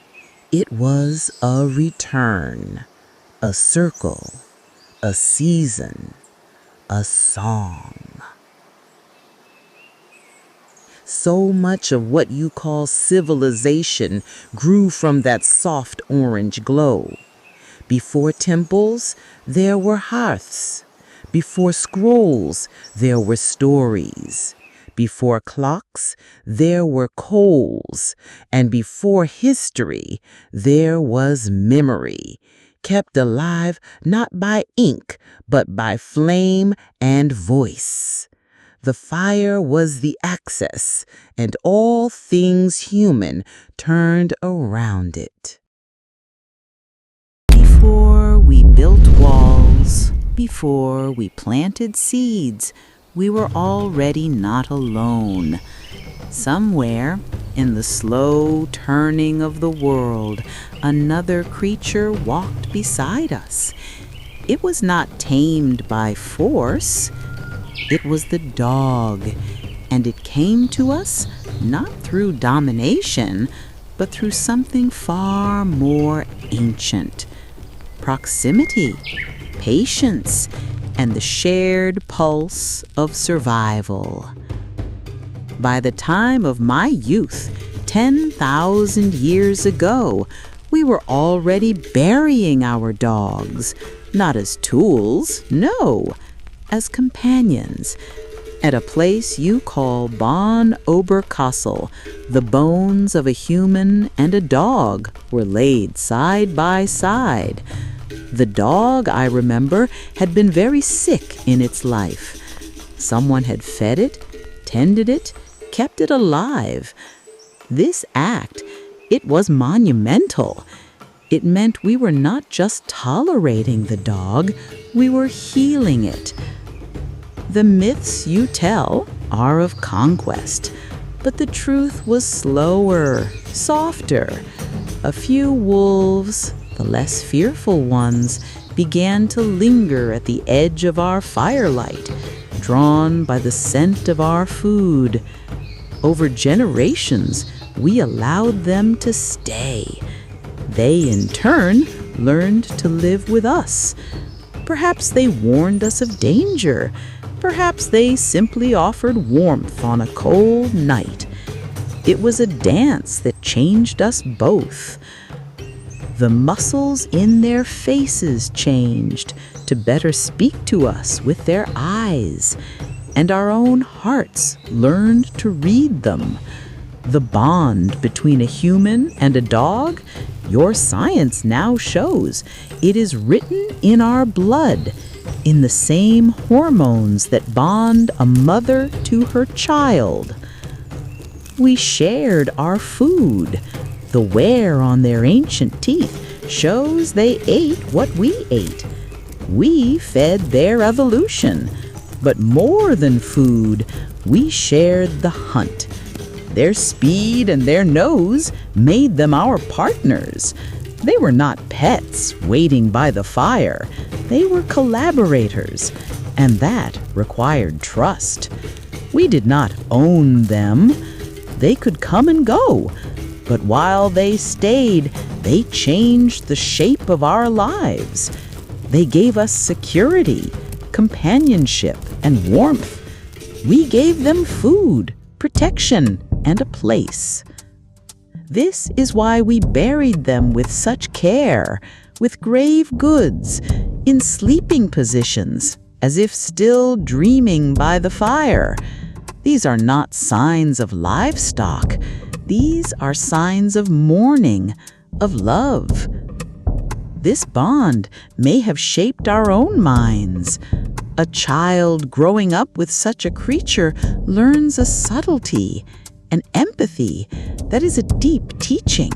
It was a return, a circle, a season, a song. So much of what you call civilization grew from that soft orange glow. Before temples, there were hearths. Before scrolls, there were stories. Before clocks, there were coals. And before history, there was memory, kept alive not by ink, but by flame and voice. The fire was the access, and all things human turned around it. Before we built walls, before we planted seeds, we were already not alone. Somewhere in the slow turning of the world, another creature walked beside us. It was not tamed by force. It was the dog, and it came to us not through domination, but through something far more ancient. Proximity, patience, and the shared pulse of survival. By the time of my youth, 10,000 years ago, we were already burying our dogs, not as tools, no, as companions, at a place you call Bon Oberkassel. The bones of a human and a dog were laid side by side. The dog, I remember, had been very sick in its life. Someone had fed it, tended it, kept it alive. This act, it was monumental. It meant we were not just tolerating the dog, we were healing it. The myths you tell are of conquest, but the truth was slower, softer. A few wolves, the less fearful ones, began to linger at the edge of our firelight, drawn by the scent of our food. Over generations, we allowed them to stay. They, in turn, learned to live with us. Perhaps they warned us of danger. Perhaps they simply offered warmth on a cold night. It was a dance that changed us both. The muscles in their faces changed to better speak to us with their eyes, and our own hearts learned to read them. The bond between a human and a dog, your science now shows, it is written in our blood, in the same hormones that bond a mother to her child. We shared our food. The wear on their ancient teeth shows they ate what we ate. We fed their evolution. But more than food, we shared the hunt. Their speed and their nose made them our partners. They were not pets waiting by the fire. They were collaborators, and that required trust. We did not own them. They could come and go, but while they stayed, they changed the shape of our lives. They gave us security, companionship, and warmth. We gave them food, protection, and a place. This is why we buried them with such care, with grave goods, in sleeping positions, as if still dreaming by the fire. These are not signs of livestock. These are signs of mourning, of love. This bond may have shaped our own minds. A child growing up with such a creature learns a subtlety, an empathy that is a deep teaching.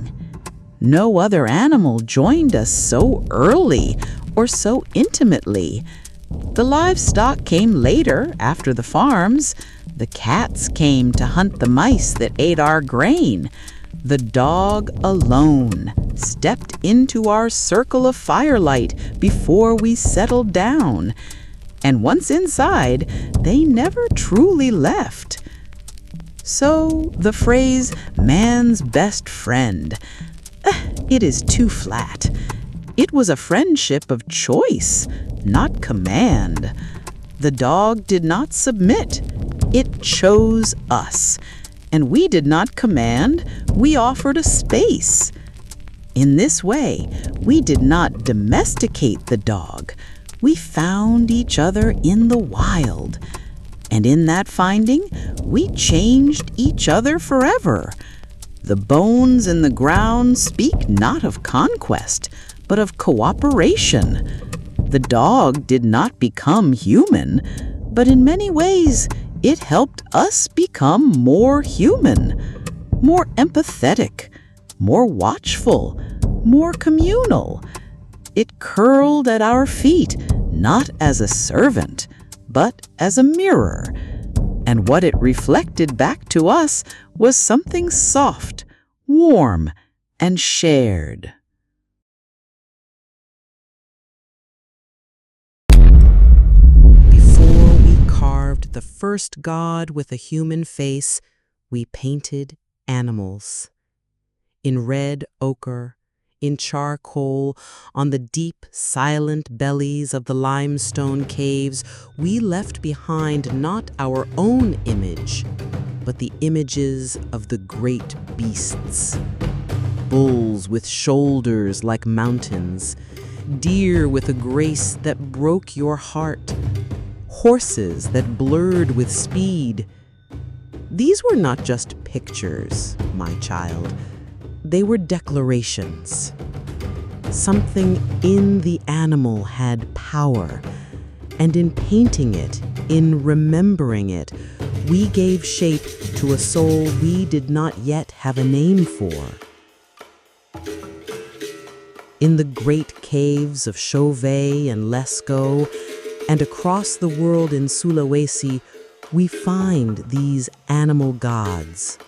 No other animal joined us so early or so intimately. The livestock came later, after the farms. The cats came to hunt the mice that ate our grain. The dog alone stepped into our circle of firelight before we settled down. And once inside, they never truly left. So the phrase, man's best friend, it is too flat. It was a friendship of choice, not command. The dog did not submit. It chose us. And we did not command, we offered a space. In this way, we did not domesticate the dog. We found each other in the wild. And in that finding, we changed each other forever. The bones in the ground speak not of conquest, but of cooperation. The dog did not become human, but in many ways, it helped us become more human, more empathetic, more watchful, more communal. It curled at our feet, not as a servant, but as a mirror. And what it reflected back to us was something soft, warm, and shared. Before we carved the first god with a human face, we painted animals. In red ochre, in charcoal, on the deep, silent bellies of the limestone caves, we left behind not our own image, but the images of the great beasts. Bulls with shoulders like mountains, deer with a grace that broke your heart, horses that blurred with speed. These were not just pictures, my child. They were declarations. Something in the animal had power, and in painting it, in remembering it, we gave shape to a soul we did not yet have a name for. In the great caves of Chauvet and Lascaux, and across the world in Sulawesi, we find these animal gods.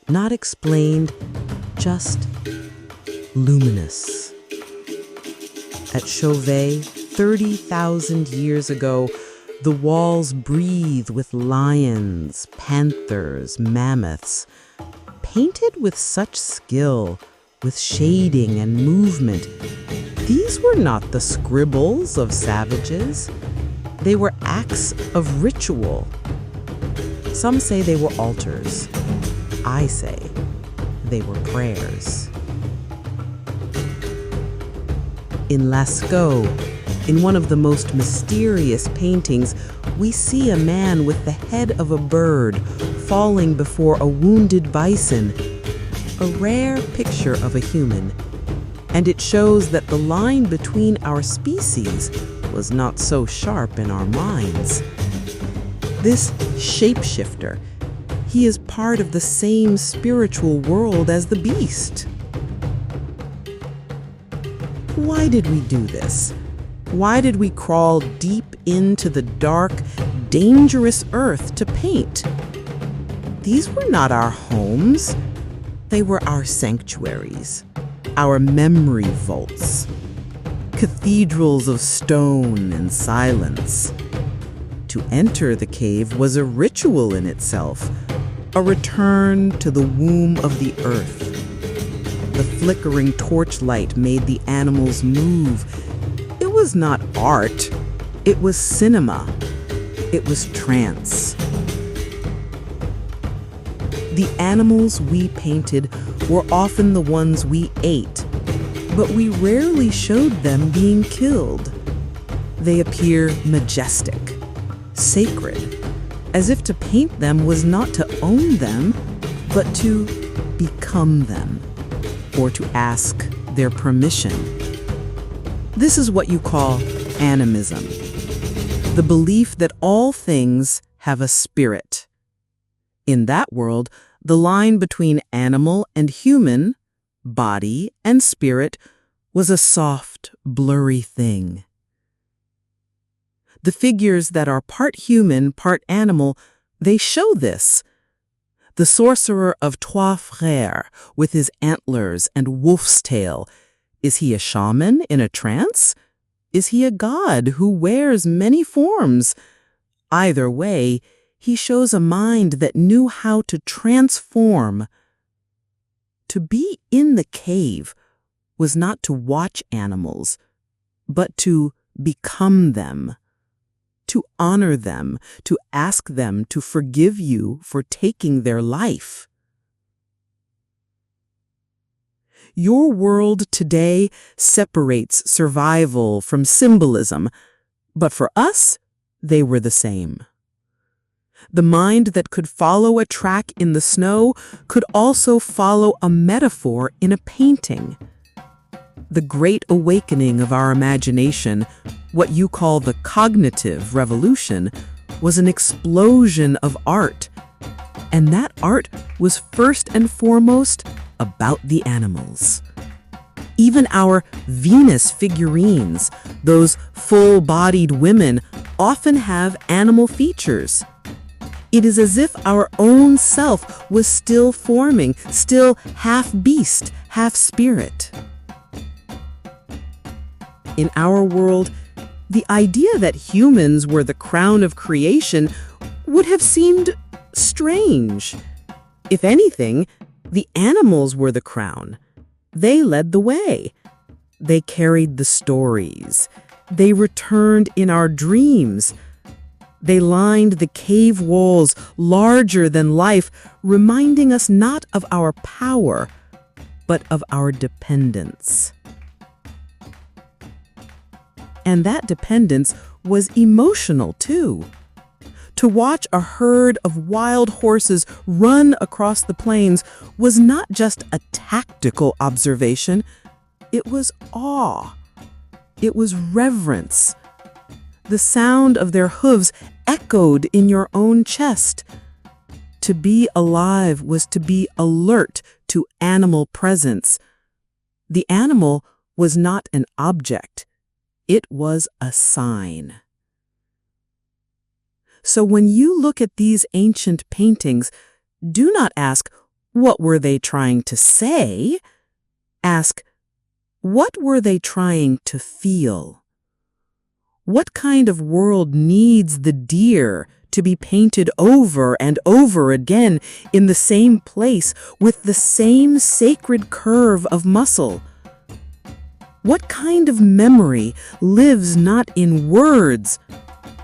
Not explained, just luminous. At Chauvet, 30,000 years ago, the walls breathe with lions, panthers, mammoths, painted with such skill, with shading and movement. These were not the scribbles of savages. They were acts of ritual. Some say they were altars. I say they were prayers. In Lascaux, in one of the most mysterious paintings, we see a man with the head of a bird falling before a wounded bison, a rare picture of a human, and it shows that the line between our species was not so sharp in our minds. This shapeshifter, he is part of the same spiritual world as the beast. Why did we do this? Why did we crawl deep into the dark, dangerous earth to paint? These were not our homes. They were our sanctuaries, our memory vaults, cathedrals of stone and silence. To enter the cave was a ritual in itself, a return to the womb of the earth. The flickering torchlight made the animals move. It was not art, it was cinema. It was trance. The animals we painted were often the ones we ate, but we rarely showed them being killed. They appear majestic, sacred, as if to paint them was not to own them, but to become them, or to ask their permission. This is what you call animism, the belief that all things have a spirit. In that world, the line between animal and human, body and spirit, was a soft, blurry thing. The figures that are part human, part animal, they show this. The sorcerer of Trois Frères, with his antlers and wolf's tail, is he a shaman in a trance? Is he a god who wears many forms? Either way, he shows a mind that knew how to transform. To be in the cave was not to watch animals, but to become them, to honor them, to ask them to forgive you for taking their life. Your world today separates survival from symbolism, but for us, they were the same. The mind that could follow a track in the snow could also follow a metaphor in a painting. The great awakening of our imagination, what you call the cognitive revolution, was an explosion of art. And that art was first and foremost about the animals. Even our Venus figurines, those full-bodied women, often have animal features. It is as if our own self was still forming, still half beast, half spirit. In our world, the idea that humans were the crown of creation would have seemed strange. If anything, the animals were the crown. They led the way. They carried the stories. They returned in our dreams. They lined the cave walls larger than life, reminding us not of our power, but of our dependence. And that dependence was emotional, too. To watch a herd of wild horses run across the plains was not just a tactical observation, it was awe. It was reverence. The sound of their hooves echoed in your own chest. To be alive was to be alert to animal presence. The animal was not an object. It was a sign. So when you look at these ancient paintings, do not ask, what were they trying to say? Ask, what were they trying to feel? What kind of world needs the deer to be painted over and over again in the same place with the same sacred curve of muscle? What kind of memory lives not in words,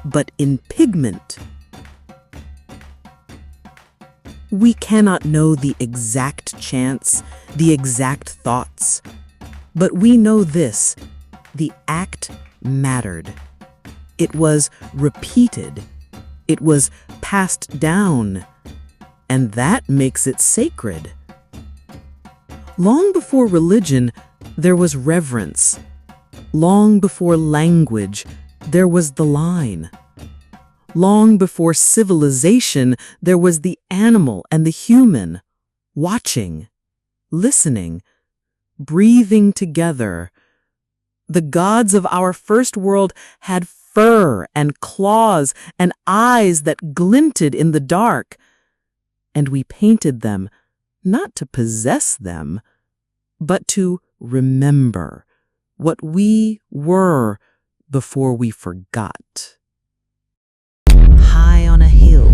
but in pigment? We cannot know the exact chance, the exact thoughts, but we know this: the act mattered. It was repeated. It was passed down. And that makes it sacred. Long before religion, there was reverence. Long before language, there was the line. Long before civilization, there was the animal and the human, watching, listening, breathing together. The gods of our first world had fur and claws and eyes that glinted in the dark. And we painted them, not to possess them, but to remember what we were before we forgot. High on a hill,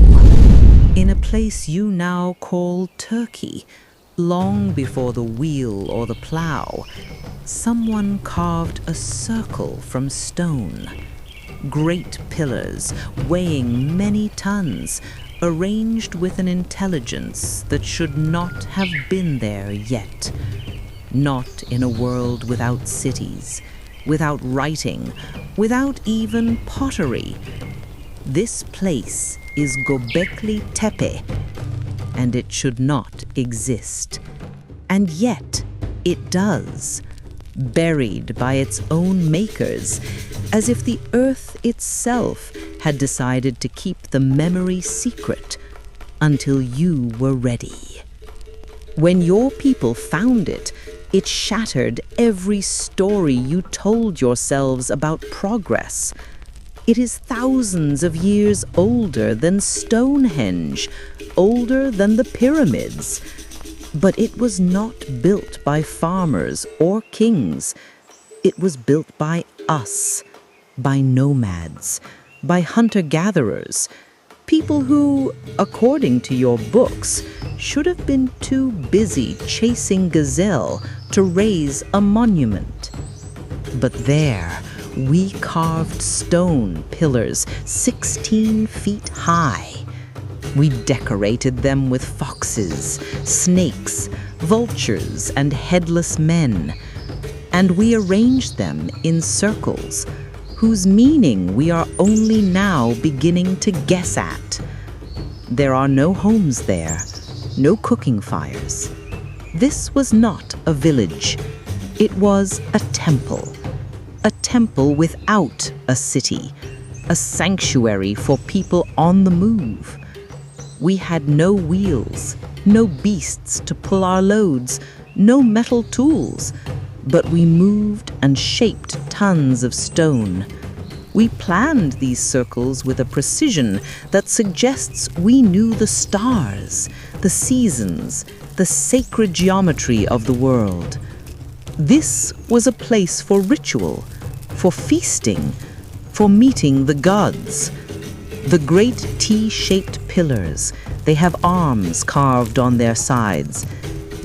in a place you now call Turkey, long before the wheel or the plow, someone carved a circle from stone. Great pillars weighing many tons, arranged with an intelligence that should not have been there yet. Not in a world without cities, without writing, without even pottery. This place is Göbekli Tepe, and it should not exist. And yet it does, buried by its own makers, as if the earth itself had decided to keep the memory secret until you were ready. When your people found it, it shattered every story you told yourselves about progress. It is thousands of years older than Stonehenge, older than the pyramids. But it was not built by farmers or kings. It was built by us, by nomads, by hunter-gatherers, people who, according to your books, should have been too busy chasing gazelle to raise a monument. But there, we carved stone pillars 16 feet high. We decorated them with foxes, snakes, vultures, and headless men. And we arranged them in circles, whose meaning we are only now beginning to guess at. There are no homes there, no cooking fires. This was not a village. It was a temple without a city, a sanctuary for people on the move. We had no wheels, no beasts to pull our loads, no metal tools, but we moved and shaped tons of stone. We planned these circles with a precision that suggests we knew the stars, the seasons, the sacred geometry of the world. This was a place for ritual, for feasting, for meeting the gods. The great T-shaped pillars, they have arms carved on their sides.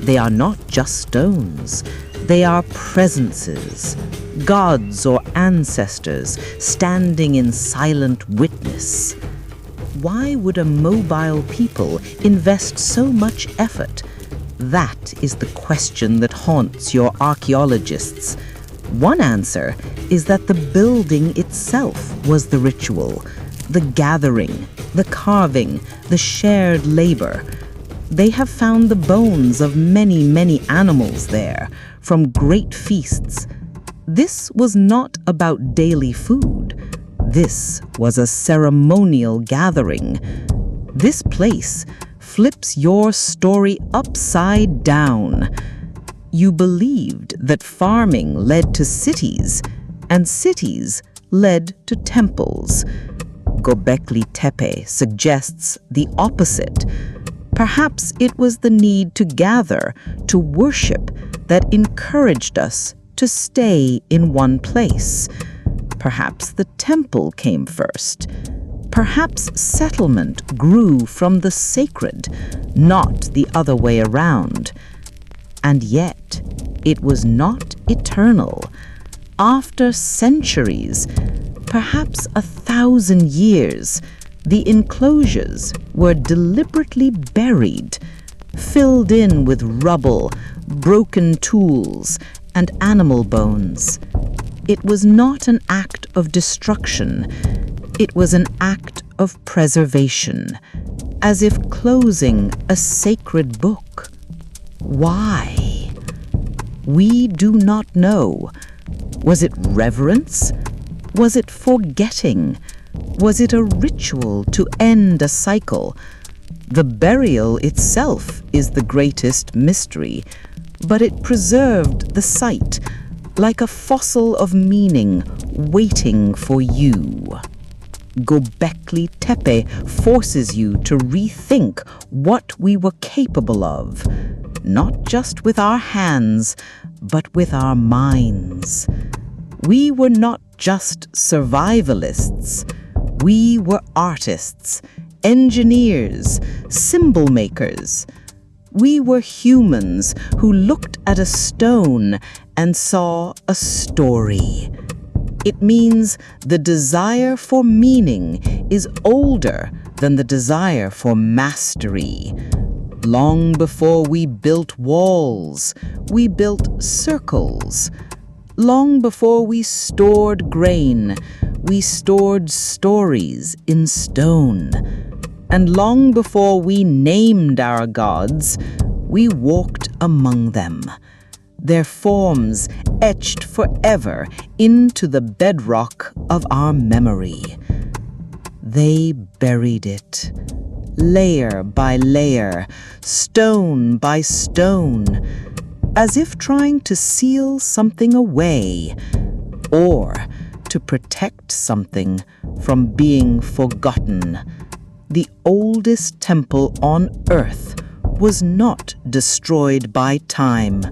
They are not just stones. They are presences, gods or ancestors standing in silent witness. Why would a mobile people invest so much effort? That is the question that haunts your archaeologists. One answer is that the building itself was the ritual, the gathering, the carving, the shared labor. They have found the bones of many, many animals there, from great feasts. This was not about daily food. This was a ceremonial gathering. This place flips your story upside down. You believed that farming led to cities, and cities led to temples. Göbekli Tepe suggests the opposite. Perhaps it was the need to gather, to worship, that encouraged us to stay in one place. Perhaps the temple came first. Perhaps settlement grew from the sacred, not the other way around. And yet, it was not eternal. After centuries, perhaps 1,000 years, the enclosures were deliberately buried, filled in with rubble, broken tools, and animal bones. It was not an act of destruction. It was an act of preservation, as if closing a sacred book. Why? We do not know. Was it reverence? Was it forgetting? Was it a ritual to end a cycle? The burial itself is the greatest mystery, but it preserved the site like a fossil of meaning waiting for you. Göbekli Tepe forces you to rethink what we were capable of, not just with our hands, but with our minds. We were not just survivalists. We were artists, engineers, symbol makers. We were humans who looked at a stone and saw a story. It means the desire for meaning is older than the desire for mastery. Long before we built walls, we built circles. Long before we stored grain, we stored stories in stone. And long before we named our gods, we walked among them, their forms etched forever into the bedrock of our memory. They buried it, layer by layer, stone by stone, as if trying to seal something away, or to protect something from being forgotten. The oldest temple on earth was not destroyed by time.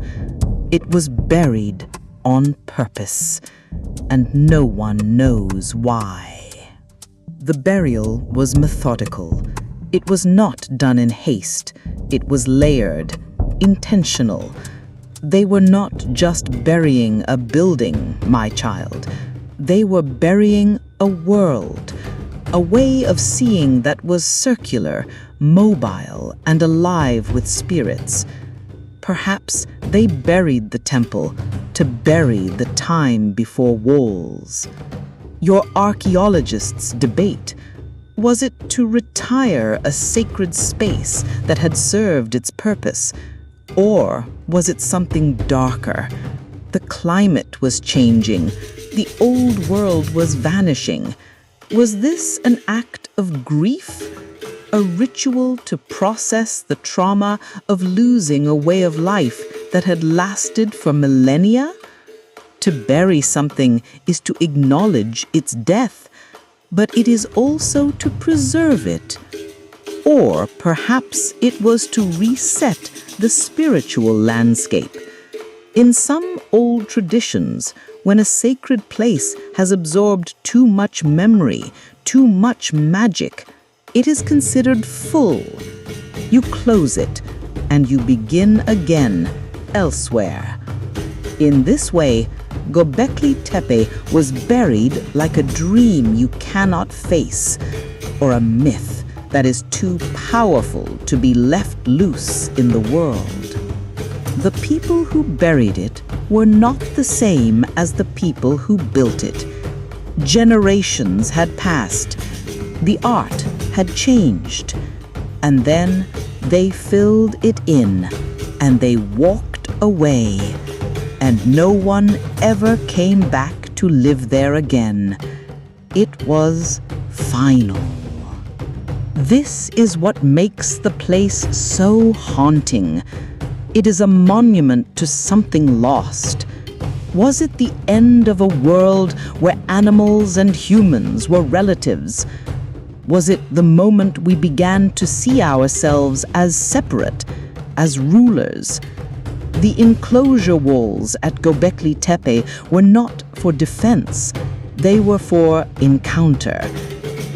It was buried on purpose, and no one knows why. The burial was methodical. It was not done in haste. It was layered, intentional. They were not just burying a building, my child. They were burying a world, a way of seeing that was circular, mobile, and alive with spirits. Perhaps they buried the temple to bury the time before walls. Your archaeologists debate, was it to retire a sacred space that had served its purpose, or was it something darker, The climate was changing. The old world was vanishing. Was this an act of grief? A ritual to process the trauma of losing a way of life that had lasted for millennia? To bury something is to acknowledge its death, but it is also to preserve it. Or perhaps it was to reset the spiritual landscape. In some old traditions, when a sacred place has absorbed too much memory, too much magic, it is considered full. You close it, and you begin again, elsewhere. In this way, Göbekli Tepe was buried like a dream you cannot face, or a myth that is too powerful to be left loose in the world. The people who buried it were not the same as the people who built it. Generations had passed. The art had changed. And then they filled it in, and they walked away. And no one ever came back to live there again. It was final. This is what makes the place so haunting. It is a monument to something lost. Was it the end of a world where animals and humans were relatives? Was it the moment we began to see ourselves as separate, as rulers? The enclosure walls at Göbekli Tepe were not for defense. They were for encounter.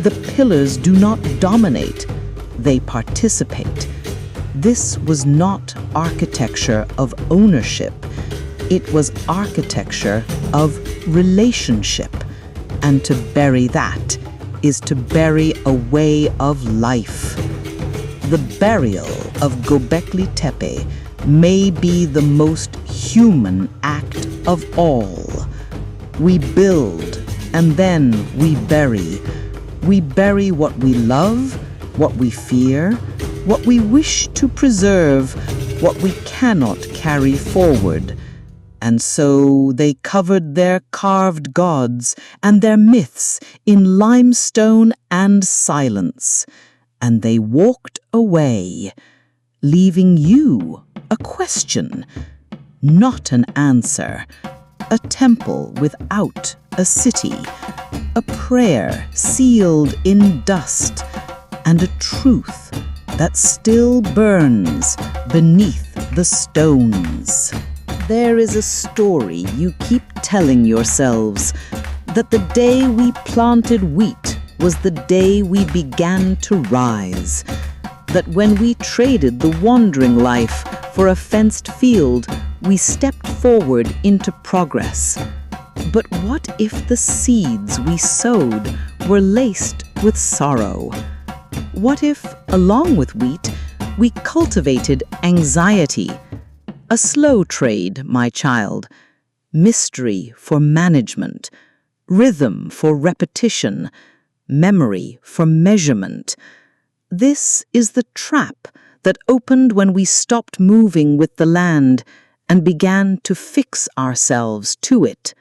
The pillars do not dominate. They participate. This was not architecture of ownership. It was architecture of relationship. And to bury that is to bury a way of life. The burial of Göbekli Tepe may be the most human act of all. We build and then we bury. We bury what we love, what we fear, what we wish to preserve, what we cannot carry forward. And so they covered their carved gods and their myths in limestone and silence. And they walked away, leaving you a question, not an answer, a temple without a city, a prayer sealed in dust, and a truth that still burns beneath the stones. There is a story you keep telling yourselves, that the day we planted wheat was the day we began to rise. That when we traded the wandering life for a fenced field, we stepped forward into progress. But what if the seeds we sowed were laced with sorrow? What if, along with wheat, we cultivated anxiety? A slow trade, my child. Mystery for management. Rhythm for repetition. Memory for measurement. This is the trap that opened when we stopped moving with the land and began to fix ourselves to it.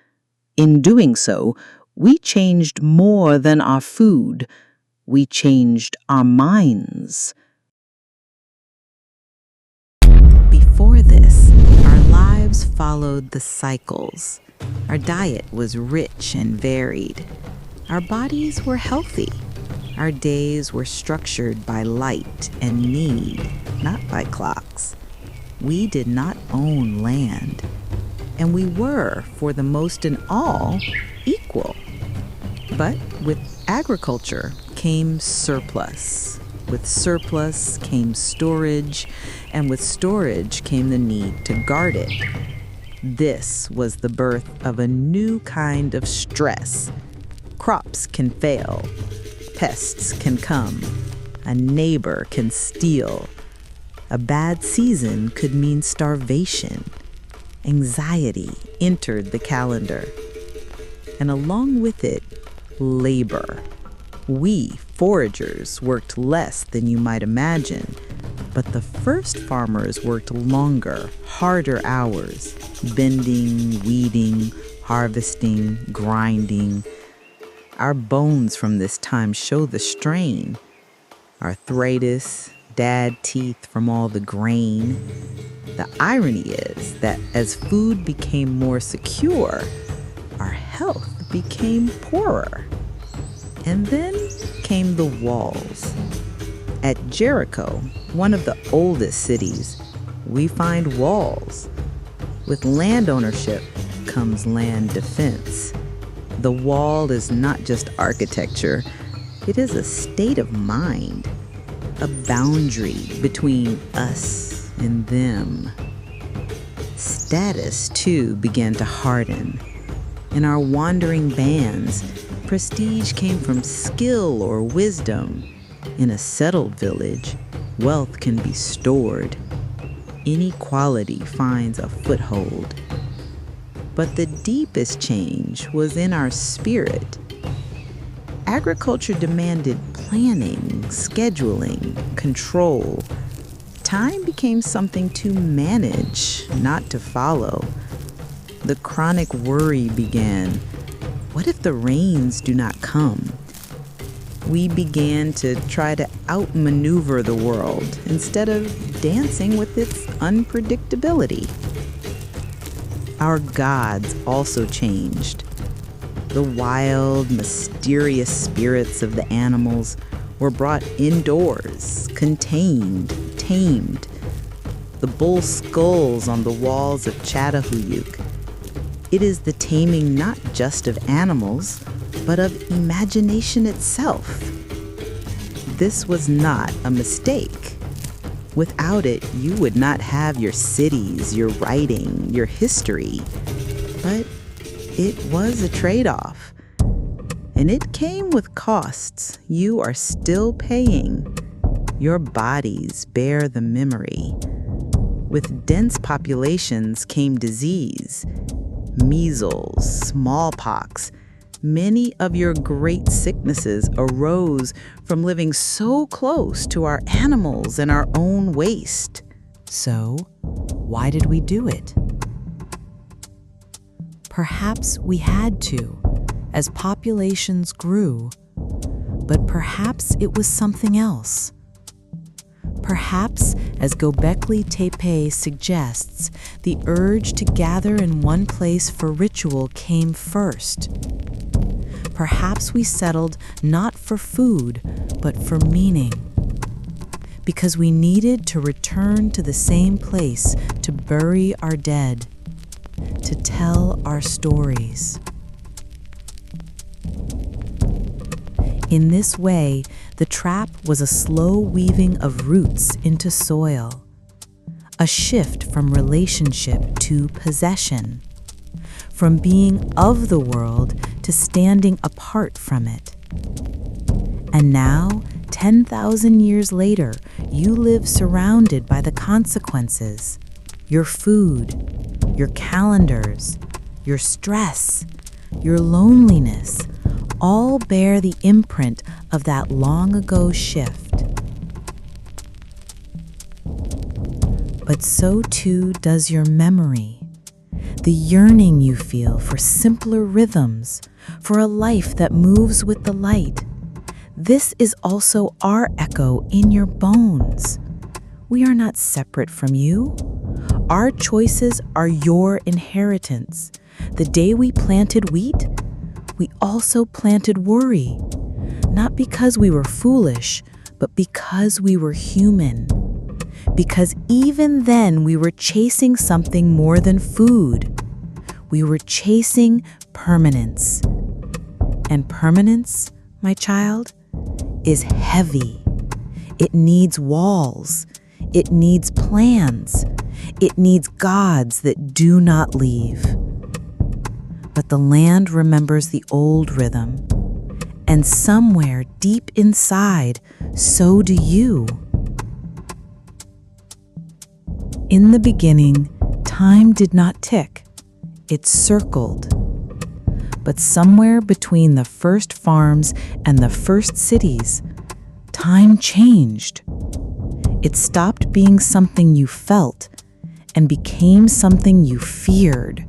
In doing so, we changed more than our food. We changed our minds. Before this, our lives followed the cycles. Our diet was rich and varied. Our bodies were healthy. Our days were structured by light and need, not by clocks. We did not own land, and we were, for the most and all, equal. But with agriculture came surplus. With surplus came storage, and with storage came the need to guard it. This was the birth of a new kind of stress. Crops can fail. Pests can come. A neighbor can steal. A bad season could mean starvation. Anxiety entered the calendar. And along with it, labor. We, foragers, worked less than you might imagine, But the first farmers worked longer, harder hours, bending, weeding, harvesting, grinding. Our bones from this time show the strain. Arthritis, dad teeth from all the grain. The irony is that as food became more secure, our health became poorer. And then came the walls. At Jericho, one of the oldest cities, we find walls. With land ownership comes land defense. The wall is not just architecture, it is a state of mind, a boundary between us and them. Status, too, began to harden. In our wandering bands, prestige came from skill or wisdom. In a settled village, wealth can be stored. Inequality finds a foothold. But the deepest change was in our spirit. Agriculture demanded planning, scheduling, control. Time became something to manage, not to follow. The chronic worry began. What if the rains do not come? We began to try to outmaneuver the world instead of dancing with its unpredictability. Our gods also changed. The wild, mysterious spirits of the animals were brought indoors, contained, tamed. The bull skulls on the walls of Chattahooyuk. It is the taming not just of animals, but of imagination itself. This was not a mistake. Without it, you would not have your cities, your writing, your history. But it was a trade-off. And it came with costs you are still paying. Your bodies bear the memory. With dense populations came disease, measles, smallpox. Many of your great sicknesses arose from living so close to our animals and our own waste. So, why did we do it? Perhaps we had to, as populations grew, but perhaps it was something else. Perhaps, as Göbekli Tepe suggests, the urge to gather in one place for ritual came first. Perhaps we settled not for food, but for meaning. Because we needed to return to the same place to bury our dead, to tell our stories. In this way, the trap was a slow weaving of roots into soil, a shift from relationship to possession, from being of the world to standing apart from it. And now, 10,000 years later, you live surrounded by the consequences. Your food, your calendars, your stress, your loneliness, all bear the imprint of that long ago shift. But so too does your memory, the yearning you feel for simpler rhythms, for a life that moves with the light. This is also our echo in your bones. We are not separate from you. Our choices are your inheritance. The day we planted wheat, we also planted worry, not because we were foolish, but because we were human. Because even then we were chasing something more than food. We were chasing permanence. And permanence, my child, is heavy. It needs walls. It needs plans. It needs gods that do not leave. But the land remembers the old rhythm. And somewhere deep inside, so do you. In the beginning, time did not tick. It circled. But somewhere between the first farms and the first cities, time changed. It stopped being something you felt and became something you feared.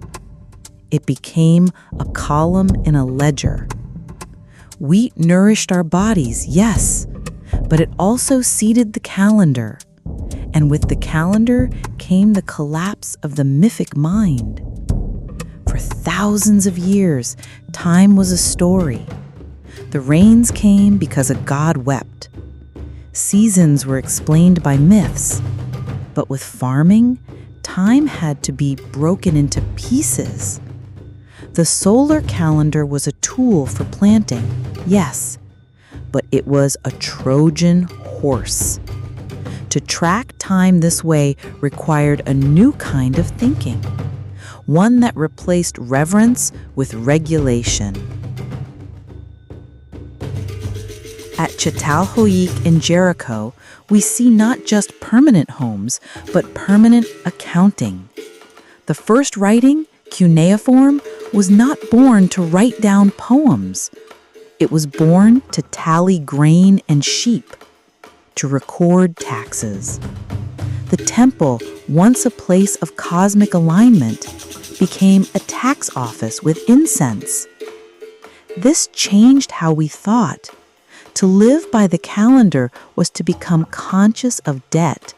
It became a column in a ledger. Wheat nourished our bodies, yes, but it also seeded the calendar. And with the calendar came the collapse of the mythic mind. For thousands of years, time was a story. The rains came because a god wept. Seasons were explained by myths. But with farming, time had to be broken into pieces. The solar calendar was a tool for planting, yes, but it was a Trojan horse. To track time this way required a new kind of thinking, one that replaced reverence with regulation. At Çatalhöyük in Jericho, we see not just permanent homes, but permanent accounting. The first writing, cuneiform, was not born to write down poems. It was born to tally grain and sheep, to record taxes. The temple, once a place of cosmic alignment, became a tax office with incense. This changed how we thought. To live by the calendar was to become conscious of debt,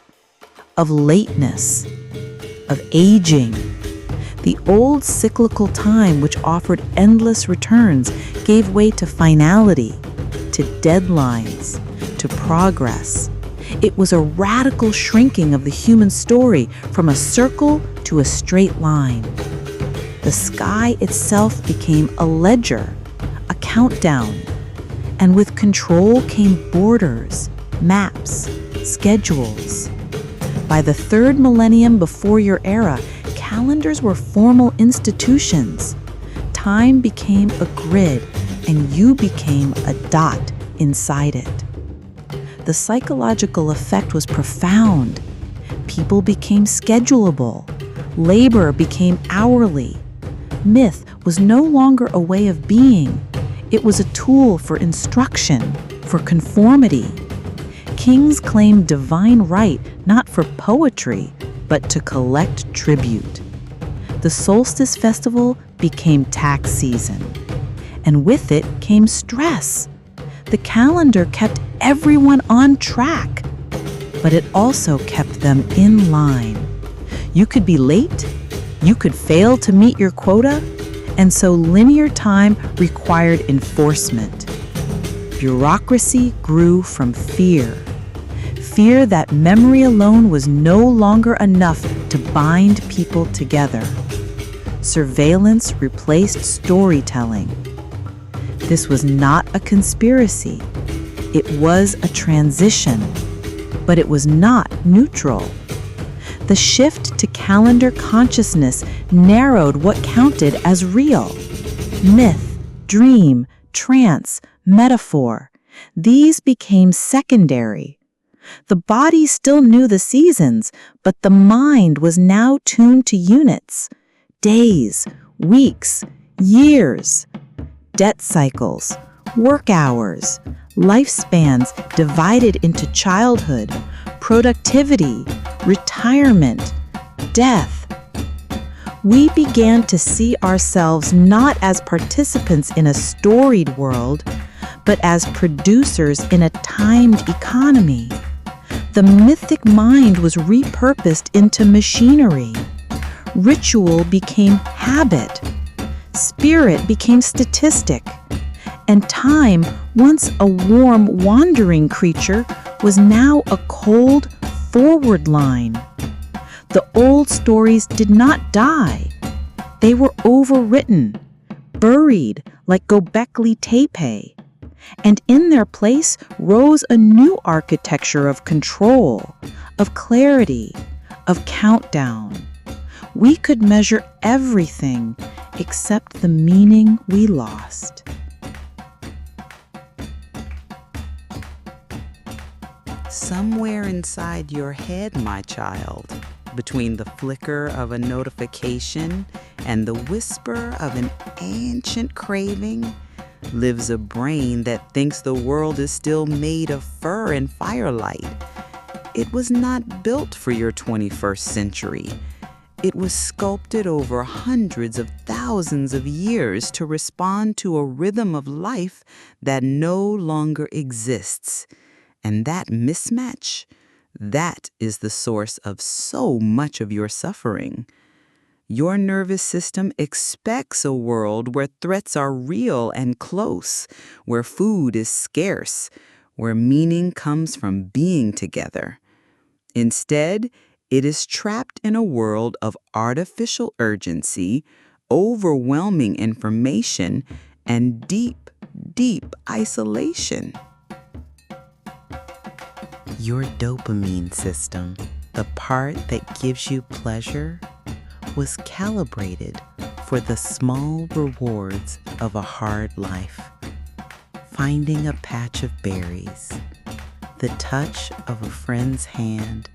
of lateness, of aging. The old cyclical time, which offered endless returns, gave way to finality, to deadlines, to progress. It was a radical shrinking of the human story from a circle to a straight line. The sky itself became a ledger, a countdown. And with control came borders, maps, schedules. By the third millennium before your era, calendars were formal institutions. Time became a grid, and you became a dot inside it. The psychological effect was profound. People became schedulable. Labor became hourly. Myth was no longer a way of being. It was a tool for instruction, for conformity. Kings claimed divine right not for poetry, but to collect tribute. The solstice festival became tax season, and with it came stress. The calendar kept everyone on track, but it also kept them in line. You could be late, you could fail to meet your quota, and so linear time required enforcement. Bureaucracy grew from fear. Fear that memory alone was no longer enough to bind people together. Surveillance replaced storytelling. This was not a conspiracy. It was a transition, but it was not neutral. The shift to calendar consciousness narrowed what counted as real. Myth, dream, trance, metaphor. These became secondary. The body still knew the seasons, but the mind was now tuned to units. Days, weeks, years. Debt cycles, work hours, lifespans divided into childhood, productivity, retirement, death. We began to see ourselves not as participants in a storied world, but as producers in a timed economy. The mythic mind was repurposed into machinery. Ritual became habit. Spirit became statistic. And time, once a warm, wandering creature, was now a cold, forward line. The old stories did not die. They were overwritten, buried like Göbekli Tepe. And in their place rose a new architecture of control, of clarity, of countdown. We could measure everything except the meaning we lost. Somewhere inside your head, my child, between the flicker of a notification and the whisper of an ancient craving, lives a brain that thinks the world is still made of fur and firelight. It was not built for your 21st century. It was sculpted over hundreds of thousands of years to respond to a rhythm of life that no longer exists. And that mismatch, that is the source of so much of your suffering. Your nervous system expects a world where threats are real and close, where food is scarce, where meaning comes from being together. Instead, it is trapped in a world of artificial urgency, overwhelming information, and deep, deep isolation. Your dopamine system, the part that gives you pleasure, was calibrated for the small rewards of a hard life. Finding a patch of berries, the touch of a friend's hand,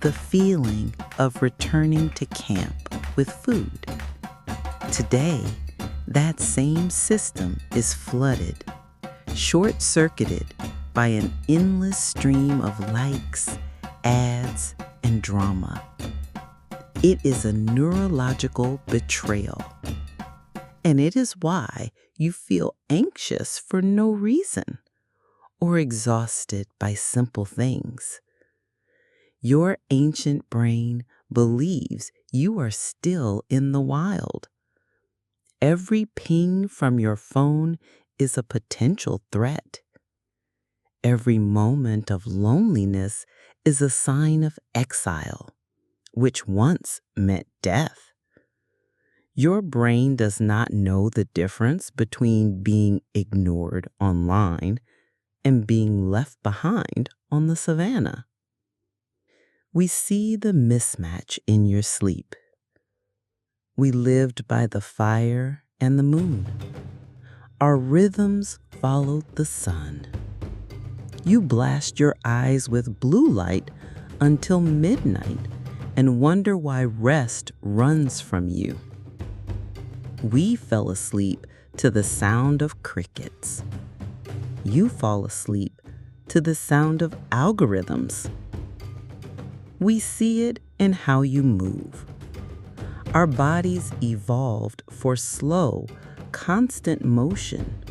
the feeling of returning to camp with food. Today, that same system is flooded, short-circuited by an endless stream of likes, ads, and drama. It is a neurological betrayal. And it is why you feel anxious for no reason or exhausted by simple things. Your ancient brain believes you are still in the wild. Every ping from your phone is a potential threat. Every moment of loneliness is a sign of exile, which once meant death. Your brain does not know the difference between being ignored online and being left behind on the savannah. We see the mismatch in your sleep. We lived by the fire and the moon. Our rhythms followed the sun. You blast your eyes with blue light until midnight and wonder why rest runs from you. We fell asleep to the sound of crickets. You fall asleep to the sound of algorithms. We see it in how you move. Our bodies evolved for slow, constant motion,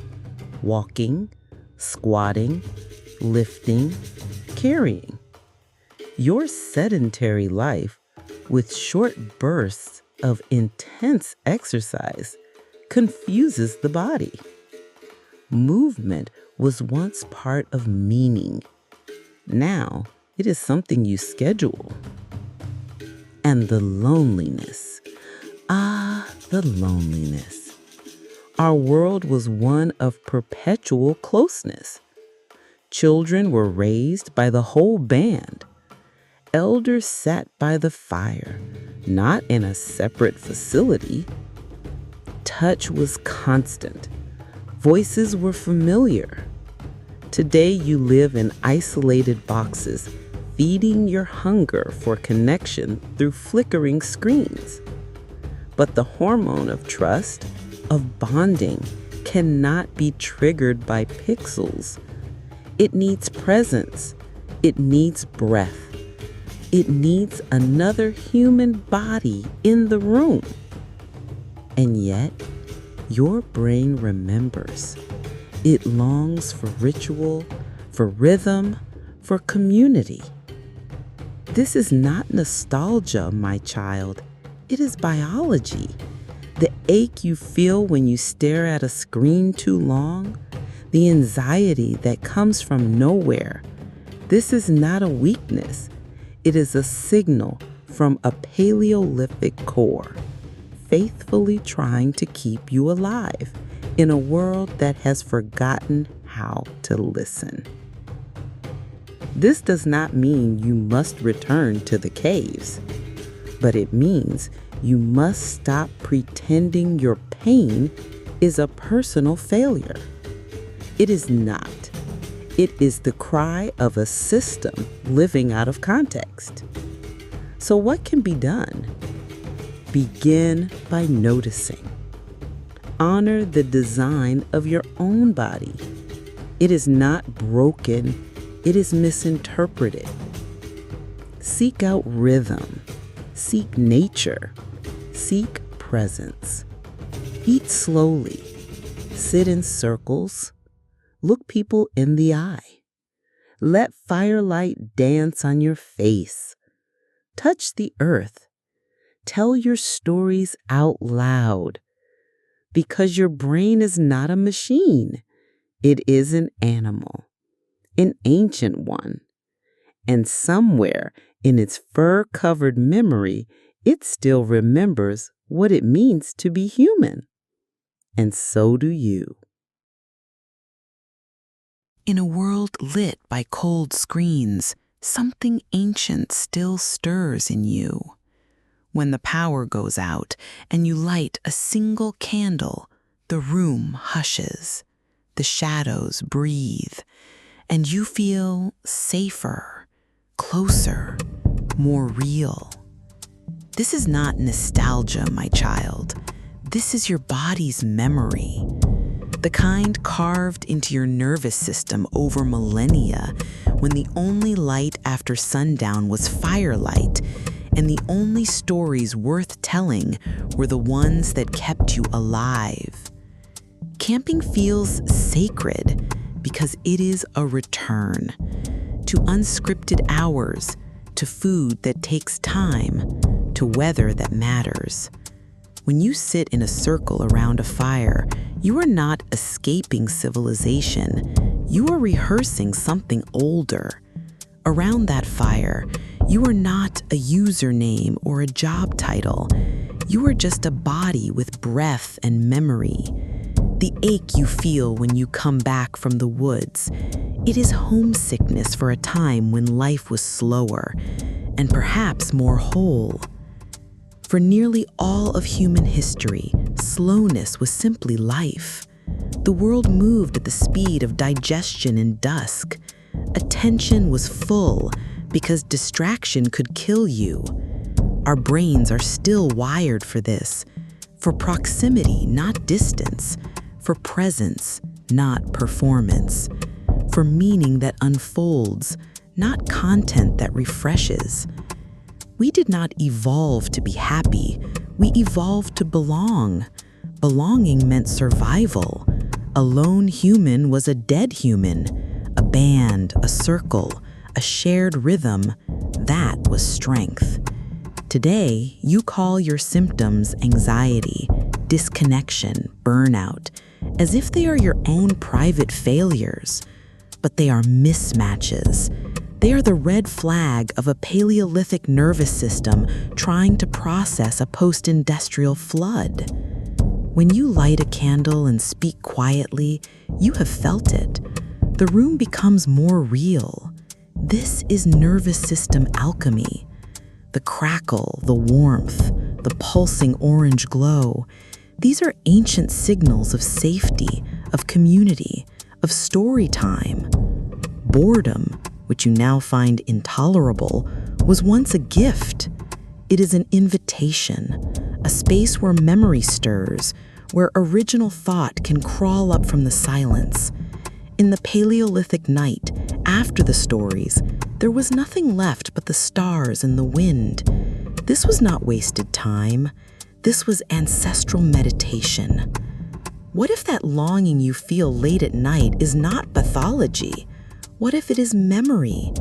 walking, squatting, lifting, carrying. Your sedentary life, with short bursts of intense exercise, confuses the body. Movement was once part of meaning. Now, it is something you schedule. And the loneliness. The loneliness. Our world was one of perpetual closeness. Children were raised by the whole band. Elders sat by the fire, not in a separate facility. Touch was constant. Voices were familiar. Today you live in isolated boxes, feeding your hunger for connection through flickering screens. But the hormone of trust, of bonding, cannot be triggered by pixels. It needs presence. It needs breath. It needs another human body in the room. And yet, your brain remembers. It longs for ritual, for rhythm, for community. This is not nostalgia, my child. It is biology. The ache you feel when you stare at a screen too long, the anxiety that comes from nowhere. This is not a weakness. It is a signal from a Paleolithic core, faithfully trying to keep you alive in a world that has forgotten how to listen. This does not mean you must return to the caves, but it means you must stop pretending your pain is a personal failure. It is not. It is the cry of a system living out of context. So what can be done? Begin by noticing. Honor the design of your own body. It is not broken. It is misinterpreted. Seek out rhythm. Seek nature. Seek presence. Eat slowly. Sit in circles. Look people in the eye. Let firelight dance on your face. Touch the earth. Tell your stories out loud. Because your brain is not a machine. It is an animal, an ancient one. And somewhere in its fur-covered memory, it still remembers what it means to be human. And so do you. In a world lit by cold screens, something ancient still stirs in you. When the power goes out and you light a single candle, the room hushes, the shadows breathe, and you feel safer, closer, more real. This is not nostalgia, my child. This is your body's memory. The kind carved into your nervous system over millennia, when the only light after sundown was firelight, and the only stories worth telling were the ones that kept you alive. Camping feels sacred because it is a return to unscripted hours, to food that takes time, to weather that matters. When you sit in a circle around a fire, you are not escaping civilization. You are rehearsing something older. Around that fire, you are not a username or a job title. You are just a body with breath and memory. The ache you feel when you come back from the woods, it is homesickness for a time when life was slower and perhaps more whole. For nearly all of human history, slowness was simply life. The world moved at the speed of digestion in dusk. Attention was full because distraction could kill you. Our brains are still wired for this, for proximity, not distance, for presence, not performance, for meaning that unfolds, not content that refreshes. We did not evolve to be happy. We evolved to belong. Belonging meant survival. A lone human was a dead human. A band, a circle, a shared rhythm, that was strength. Today, you call your symptoms anxiety, disconnection, burnout, as if they are your own private failures. But they are mismatches. They are the red flag of a Paleolithic nervous system trying to process a post-industrial flood. When you light a candle and speak quietly, you have felt it. The room becomes more real. This is nervous system alchemy. The crackle, the warmth, the pulsing orange glow. These are ancient signals of safety, of community, of story time. Boredom, which you now find intolerable, was once a gift. It is an invitation, a space where memory stirs, where original thought can crawl up from the silence. In the Paleolithic night, after the stories, there was nothing left but the stars and the wind. This was not wasted time. This was ancestral meditation. What if that longing you feel late at night is not pathology? What if it is memory?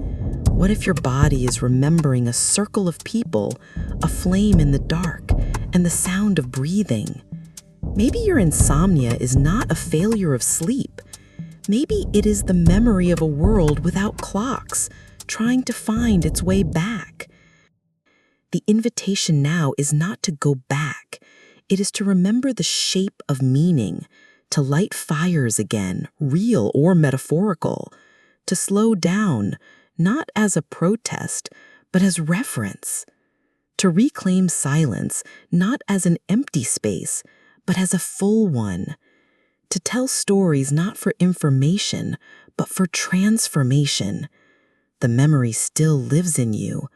What if your body is remembering a circle of people, a flame in the dark, and the sound of breathing? Maybe your insomnia is not a failure of sleep. Maybe it is the memory of a world without clocks, trying to find its way back. The invitation now is not to go back. It is to remember the shape of meaning, to light fires again, real or metaphorical, to slow down, not as a protest, but as reverence, to reclaim silence, not as an empty space, but as a full one, to tell stories not for information, but for transformation. The memory still lives in you,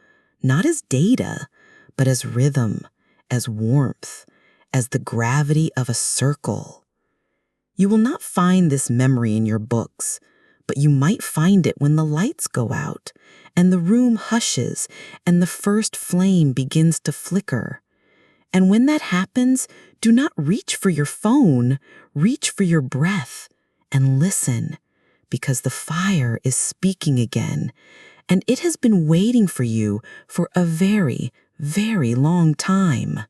not as data, but as rhythm, as warmth, as the gravity of a circle. You will not find this memory in your books, but you might find it when the lights go out and the room hushes and the first flame begins to flicker. And when that happens, do not reach for your phone, reach for your breath and listen, because the fire is speaking again, and it has been waiting for you for a very, very long time.